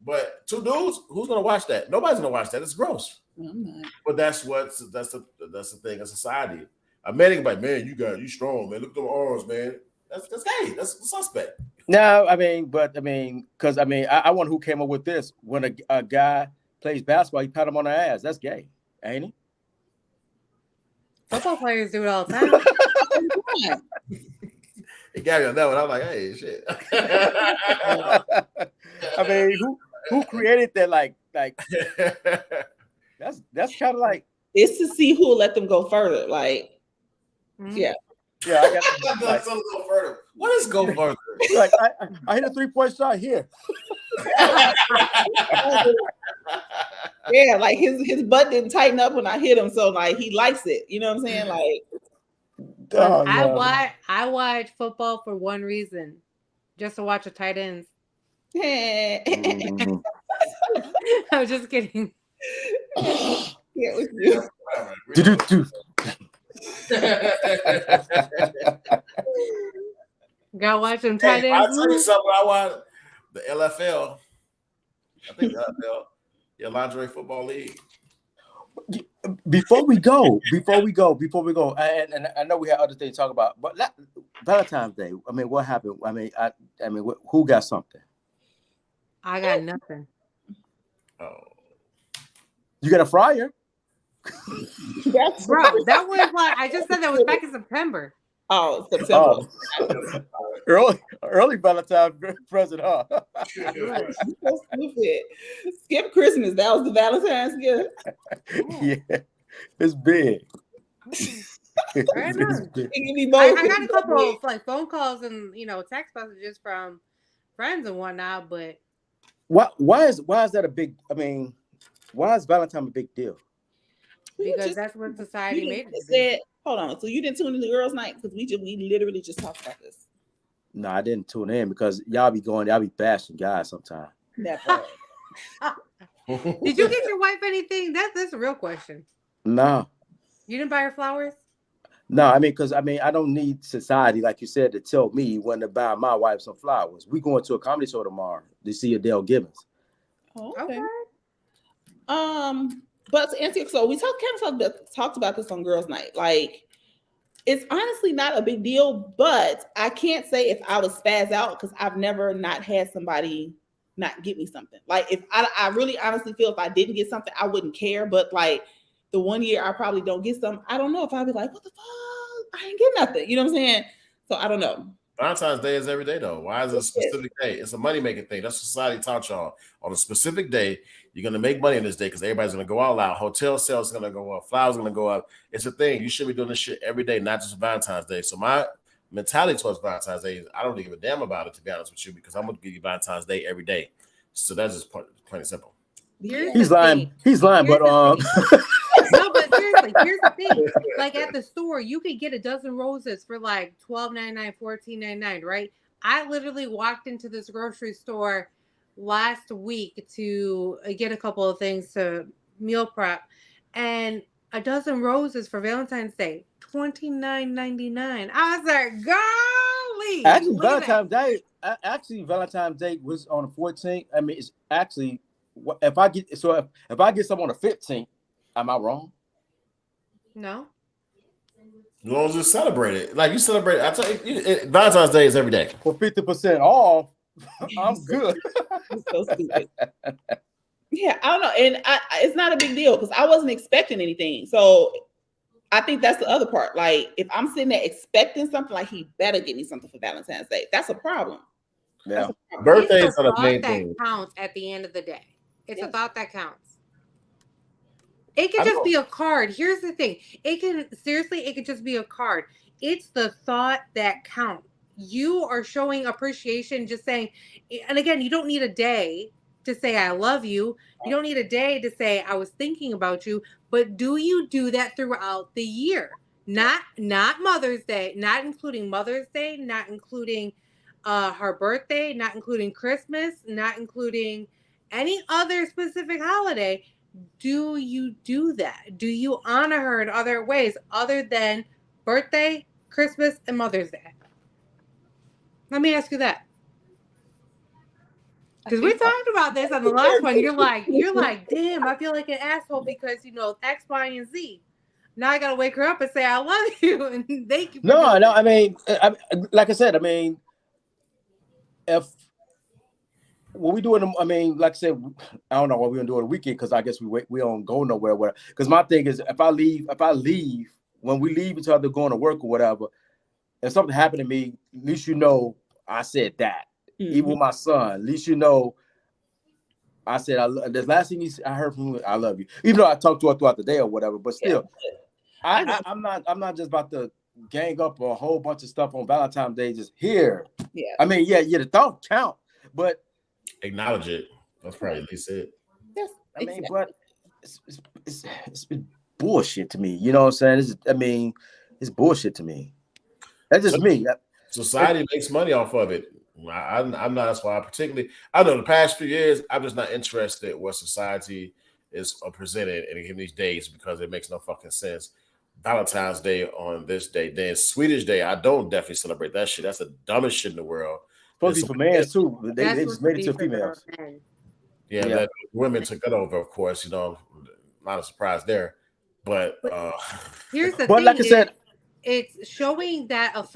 But two dudes, who's gonna watch that? Nobody's gonna watch that. It's gross. I'm not. But that's the thing of society. A man can be like, man, you strong, man. Look at them arms, man. That's gay. That's the suspect. No, because I wonder who came up with this. When a guy plays basketball, you pat him on the ass. That's gay, ain't it? Football players do it all the time. It got me on that one. I'm like, hey, shit. I mean, who created that? Like that's kind of like it's to see who will let them go further. Like, yeah. Yeah, I got Like, so go further. What is go further? like I hit a 3-point shot here. Yeah, like his butt didn't tighten up when I hit him, so like he likes it. You know what I'm saying? Like, Oh, I watch football for one reason, just to watch the tight ends. Mhm. I was just kidding. Yeah, with you. Do. Gotta watch them tight I'll ends. tell you something. I watch the LFL. I think the LFL, your lingerie football league. Before we go, and I know we have other things to talk about, but Valentine's Day. I mean, what happened? I mean, who got something? I got nothing. Oh, You got a fryer? That's Bro, that was like I just said that was back in September. Oh, September. Early Valentine's present, huh? You're so stupid. Skip Christmas. That was the Valentine's gift. Yeah, it's big. Right on. big. It can be both. I got a couple of like phone calls and text messages from friends and whatnot, but Why is that a big? I mean, why is Valentine a big deal? because that's what society made it to be. Said, hold on. So you didn't tune in the girls' night because we literally just talked about this. No, I didn't tune in because y'all be bashing guys sometimes. Never. Did you get your wife anything? That's a real question. No. You didn't buy her flowers? No, I mean, because I don't need society, like you said, to tell me when to buy my wife some flowers. We going to a comedy show tomorrow to see Adele Gibbons. Oh, okay. But to answer, so we talked about this on girls' night. Like, it's honestly not a big deal, but I can't say if I was spaz out because I've never not had somebody not get me something. Like, if I really honestly feel if I didn't get something, I wouldn't care. But like the one year I probably don't get some, I don't know if I'd be like, what the fuck? I ain't get nothing. You know what I'm saying? So I don't know. Valentine's Day is every day though. Why is it a specific day? It's a money making thing. That's what society taught y'all. On a specific day, you're gonna make money in this day because everybody's gonna go all out. Hotel sales gonna go up, flowers gonna go up. It's a thing. You should be doing this shit every day, not just Valentine's Day. So my mentality towards Valentine's Day is I don't give a damn about it, to be honest with you, because I'm gonna give you Valentine's Day every day. So that's just plain and simple. He's lying. He's lying, but No, but seriously, here's the thing. Like at the store, you could get a dozen roses for like $12.99, $14.99, right? I literally walked into this grocery store last week to get a couple of things to meal prep, and a dozen roses for Valentine's Day, $29.99. I was like, golly. Actually, Valentine's Day was on the 14th. I mean, it's actually if I get some on the 15th, am I wrong? No. As long as you celebrate it, like you celebrate, I tell you, Valentine's Day is every day. For 50% off, I'm good. So stupid. Yeah, I don't know, and it's not a big deal because I wasn't expecting anything. So I think that's the other part. Like, if I'm sitting there expecting something, like he better give me something for Valentine's Day. That's a problem. Yeah, Birthdays are the thought main that thing. counts at the end of the day. It's a thought that counts. It could just be a card. Here's the thing. It could just be a card. It's the thought that counts. You are showing appreciation, just saying, and again, you don't need a day to say I love you. You don't need a day to say I was thinking about you, but do you do that throughout the year? Not Mother's Day, not including Mother's Day, not including her birthday, not including Christmas, not including any other specific holiday. Do you do that? Do you honor her in other ways other than birthday, Christmas, and Mother's Day? Let me ask you that. Because we talked about this on the last one. You're like, damn, I feel like an asshole because X, Y, and Z. Now I gotta wake her up and say I love you and thank you. No. I mean, like I said, I mean, if what we doing, I mean, like I said, I don't know what we're gonna do on the weekend because I guess we don't go nowhere. Because my thing is, if I leave, when we leave each other going to work or whatever, if something happened to me, at least I said that. Mm-hmm. Even with my son, at least I said the last thing I heard from him, I love you. Even though I talked to her throughout the day or whatever, but still, I'm not just about to gang up a whole bunch of stuff on Valentine's Day just here. Yeah. I mean, yeah, the thought count, but Acknowledge it. That's probably at least it. Yes, I mean, exactly. but it's bullshit to me. You know what I'm saying? It's bullshit to me. That's just So- me. Society makes money off of it. I'm not. That's why I know the past few years, I'm just not interested in what society is presented and giving these days because it makes no fucking sense. Valentine's Day on this day, then Swedish Day. I don't definitely celebrate that shit. That's the dumbest shit in the world. Supposed to be for men too. But they That's just supposed made to it be to for the females. men. Yeah, Yeah. that women took that over, of course. Not a surprise there. But Here's the But thing: like I said, it's showing that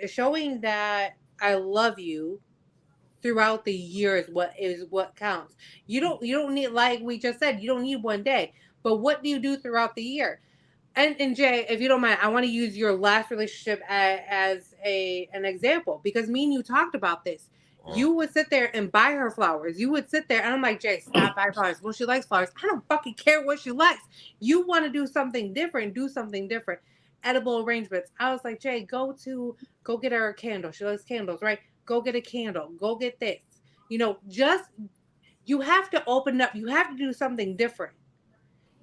showing that I love you throughout the year is what counts. You don't need, like we just said, you don't need one day. But what do you do throughout the year? And Jay, if you don't mind, I want to use your last relationship as an example, because me and you talked about this. You would sit there and buy her flowers. You would sit there and I'm like, Jay, stop buying flowers. Well, she likes flowers. I don't fucking care what she likes. You want to do something different, do something different. Edible arrangements. I was like, Jay, go get her a candle. She likes candles, right? Go get a candle. Go get this. Just you have to open up. You have to do something different.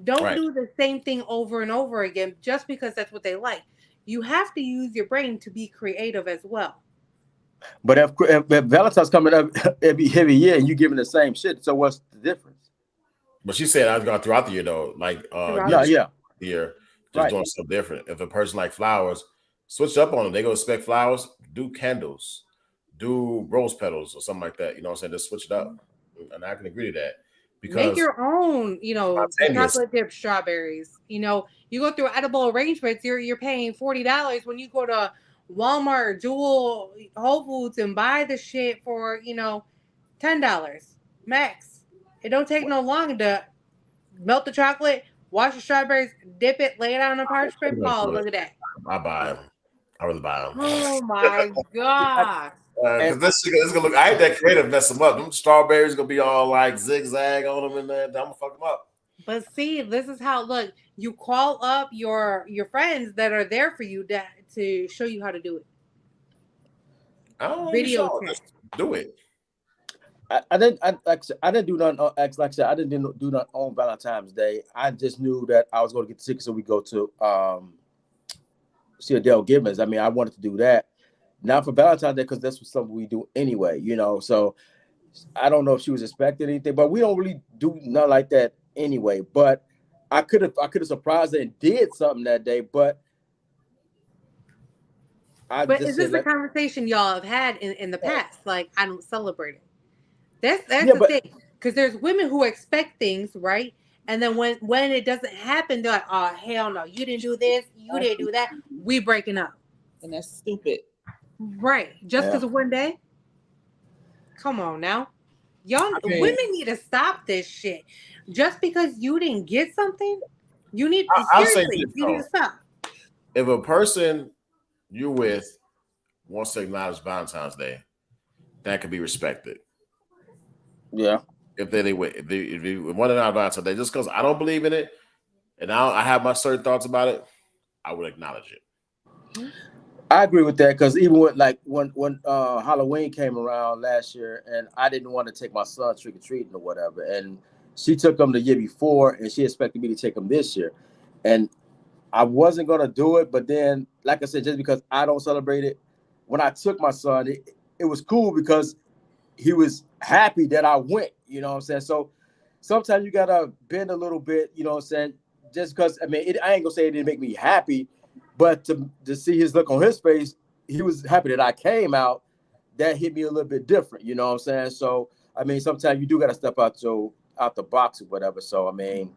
Don't right. do the same thing over and over again just because that's what they like. You have to use your brain to be creative as well. but if Valentine's coming up every year and you giving the same shit, so what's the difference? But she said I was going throughout the year though, like Throughout No, the yeah, year, just right. doing something different. If a person like flowers, switch up on them. They go expect flowers, do candles, do rose petals or something like that. You know what I'm saying? Just switch it up. And I can agree to that Make because your own, the spontaneous. chocolate dip strawberries. You go through edible arrangements, you're paying $40 when you go to Walmart, Jewel, Whole Foods and buy the shit for, $10 max. It don't take no long to melt the chocolate, wash the strawberries, dip it, lay it on a parchment. Oh, look at that. I buy them. I really buy them. Oh my god. Because this gonna look. I ain't that creative. Mess them up. Them strawberries gonna be all like zigzag on them, and I'm gonna fuck them up. But see, this is how, look, you call up your friends that are there for you to show you how to do it. I don't Video know. chat. Just do it. I didn't. I didn't do nothing. Like I said, I didn't do nothing on Valentine's Day. I just knew that I was going to get the tickets, so we go to see Adele Gibbons. I mean, I wanted to do that, not for Valentine's Day because that's something we do anyway. So I don't know if she was expecting anything, but we don't really do nothing like that anyway. But I could have surprised her and did something that day, but But is this a conversation y'all have had in the past? Like, I don't celebrate it. That's the thing. Because there's women who expect things, right? And then when it doesn't happen, they're like, oh, hell no. You didn't do this. You didn't do that. We breaking up. And that's stupid. Right. Just because of one day? Come on now. Women need to stop this shit. Just because you didn't get something, you need to stop. If a person you're with wants to acknowledge Valentine's Day, that could be respected. Yeah. If they want to acknowledge Valentine's Day, just because I don't believe in it, and I have my certain thoughts about it, I would acknowledge it. I agree with that because even with when Halloween came around last year, and I didn't want to take my son trick or treating or whatever, and she took him the year before, and she expected me to take him this year, and I wasn't gonna do it. But then, like I said, just because I don't celebrate it, when I took my son, it was cool because he was happy that I went. You know what I'm saying? So sometimes you gotta bend a little bit. You know what I'm saying? Just because I ain't gonna say it didn't make me happy. But to see his look on his face, he was happy that I came out. That hit me a little bit different, you know what I'm saying? So, sometimes you do got to step out the box or whatever. So, like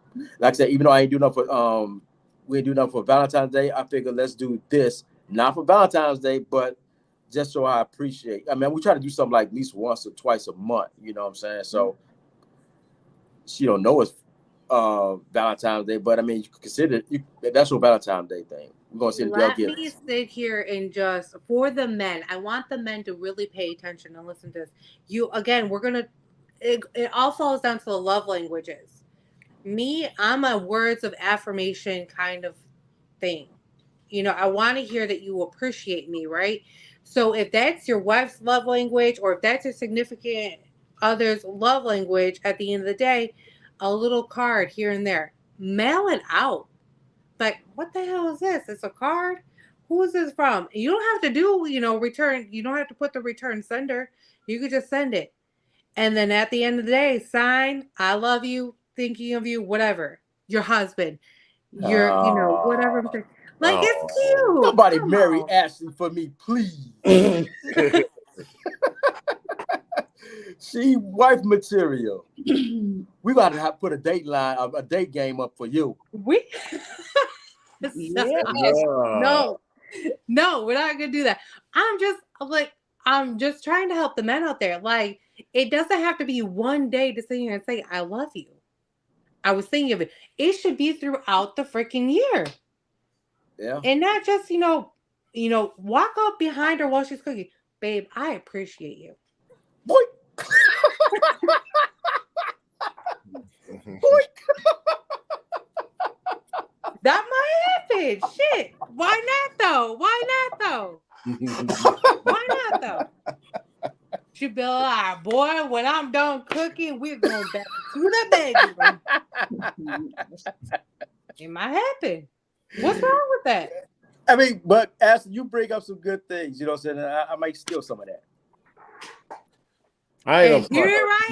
I said, even though I ain't do nothing for we ain't do nothing for Valentine's Day, I figured let's do this, not for Valentine's Day, but just so I appreciate. We try to do something like at least once or twice a month, you know what I'm saying? So she don't know it's Valentine's Day, but you could consider that's your Valentine's Day thing. We're gonna see the Let me sit here and just, for the men, I want the men to really pay attention and listen to this. It all falls down to the love languages. Me, I'm a words of affirmation kind of thing. I want to hear that you appreciate me, right? So if that's your wife's love language, or if that's your significant other's love language, at the end of the day, a little card here and there, mail it out. Like, what the hell is this? It's a card? Who is this from? You don't have to do, return. You don't have to put the return sender. You could just send it. And then at the end of the day, sign, I love you, thinking of you, whatever. Your husband. Whatever. Like, it's cute. Somebody Come marry on. Ashley for me, please. She wife material. We got to put a date game up for you. We Yeah. No, we're not gonna do that. I'm just trying to help the men out there. Like, it doesn't have to be one day to sit here and say I love you. I was thinking of it. It should be throughout the freaking year. Yeah. And not just, walk up behind her while she's cooking. Babe, I appreciate you. Boy. That might happen. Shit. Why not though? She'd be like, boy, when I'm done cooking, we're going back to the bedroom. It might happen. What's wrong with that? I mean, but as you bring up some good things, you know what I'm saying? I might steal some of that. And here I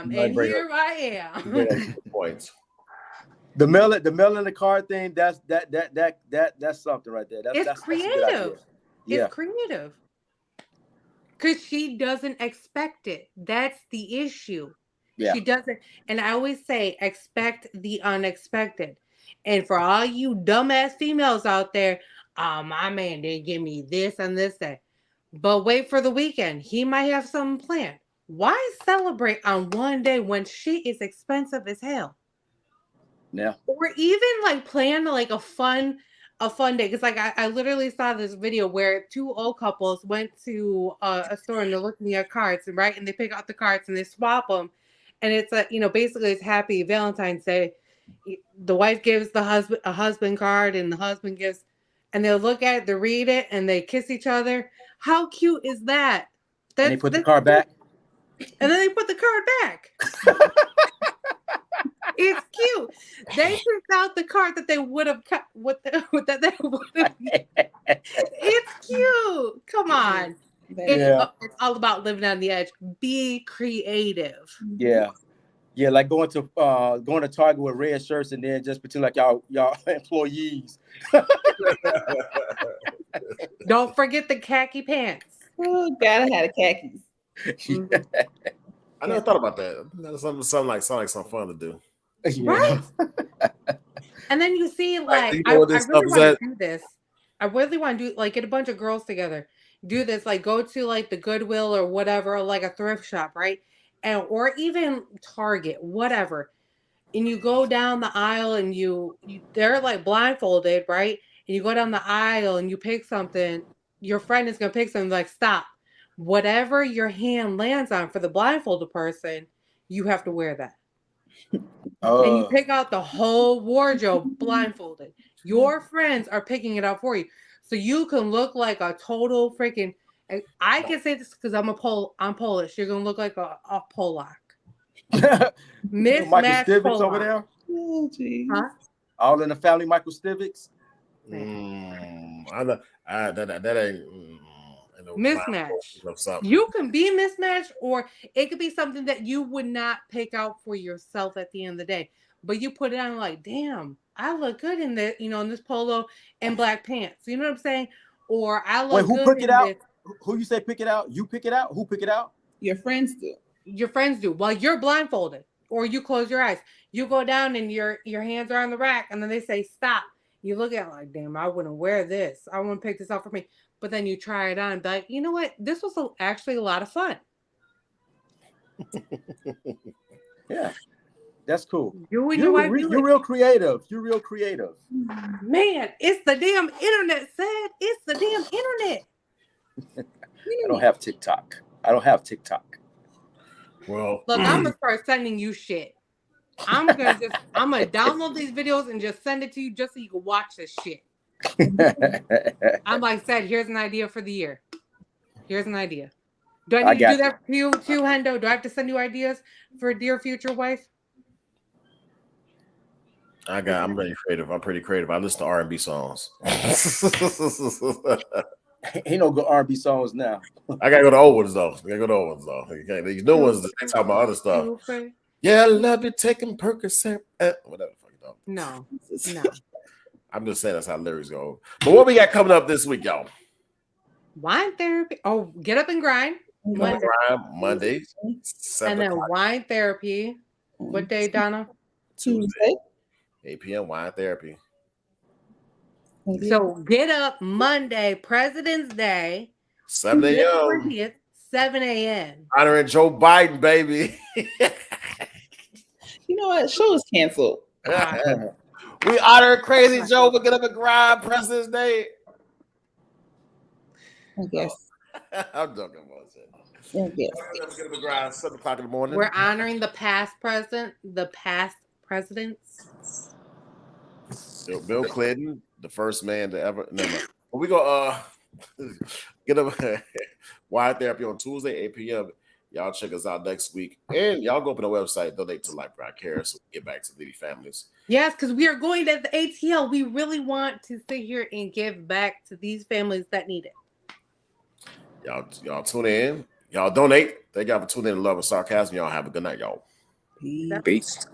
am. Points. The mail in the card thing, that's something right there. That's creative. Yeah. It's creative. Because she doesn't expect it. That's the issue. Yeah. She doesn't. And I always say, expect the unexpected. And for all you dumbass females out there, my man didn't give me this and this, that. But wait for the weekend. He might have something planned. Why celebrate on one day when shit is expensive as hell? Yeah. Or even like plan like a fun day. Because like I literally saw this video where two old couples went to a store and they're looking at cards, right? And they pick out the cards and they swap them. And it's basically it's Happy Valentine's Day. The wife gives the husband a husband card, and the husband gives, and they'll look at it, they read it, and they kiss each other. How cute is that? And they put the card back. And then they put the card back. It's cute. They picked out the card that they would have cut. It's cute. Come on. It's all about living on the edge. Be creative. Yeah. Yeah, like going to Target with red shirts and then just pretend like y'all employees. Don't forget the khaki pants. Oh, gotta have the khakis. I never thought about that. That's sound like some fun to do. Yeah. Right. And then you see, like, you I know really want to do this. I really want to do, like, get a bunch of girls together, do this, like, go to like the Goodwill or whatever, or, like a thrift shop, right? And or even Target, whatever. And you go down the aisle and you they're like blindfolded, right? And you go down the aisle and you pick something. Your friend is gonna pick something, like, stop. Whatever your hand lands on for the blindfolded person, you have to wear that. And you pick out the whole wardrobe blindfolded. Your friends are picking it out for you, so you can look like a total freaking. I can say this because I'm Polish. You're gonna look like a Polak. Mismatched Stivics Polak. over there. Oh, geez. Huh? All in the family, Michael Stivics. I know that ain't Mismatch. You can be mismatched, or it could be something that you would not pick out for yourself at the end of the day. But you put it on like, damn, I look good in this, in this polo and black pants. You know what I'm saying? Or I look good. Who pick it out? Who you say pick it out? You pick it out? Who pick it out? Your friends do. Your friends do. While you're blindfolded, or you close your eyes. You go down and your hands are on the rack, and then they say stop. You look at it like, damn, I wouldn't wear this. I wouldn't pick this out for me. But then you try it on and be like, you know what? This was actually a lot of fun. Yeah, that's cool. You're real creative. You're real creative. Man, it's the damn internet, said. It's the damn internet. I don't have TikTok. Well, look, I'm gonna start sending you shit. I'm gonna download these videos and just send it to you just so you can watch this shit. I'm like, said, here's an idea for the year. Here's an idea. Do I need to do that for you too, Hendo? Do I have to send you ideas for a dear future wife? I'm very creative. I'm pretty creative. I listen to R&B songs. Ain't no good R&B songs now. I gotta go to old ones though. Okay, these new ones, they talk about other stuff. Yeah, I love it taking Percocet. Whatever the fuck you know. No. I'm just saying that's how lyrics go. But what we got coming up this week, y'all? Wine therapy. Oh, get up and grind. Mondays. And then wine therapy. What day, Donna? Tuesday. 8 p.m. wine therapy. So get up Monday, President's Day. 7 a.m. 7 a.m. Honoring Joe Biden, baby. You know what? Show is canceled. We honor Crazy Joe for Get Up and Grind President's Day. I guess. I'm joking about it. Yes. Get Up and Grind 7 o'clock in the morning. We're honoring the past presidents. Bill Clinton, the first man to ever. No. We go get up wine therapy on Tuesday, 8 p.m. Y'all check us out next week. And y'all go up on the website, donate to Life Bride Care so we get back to needy families. Yes, because we are going to the ATL. We really want to sit here and give back to these families that need it. Y'all tune in. Y'all donate. Thank y'all for tuning in to Love and Sarcasm. Y'all have a good night, y'all. Peace.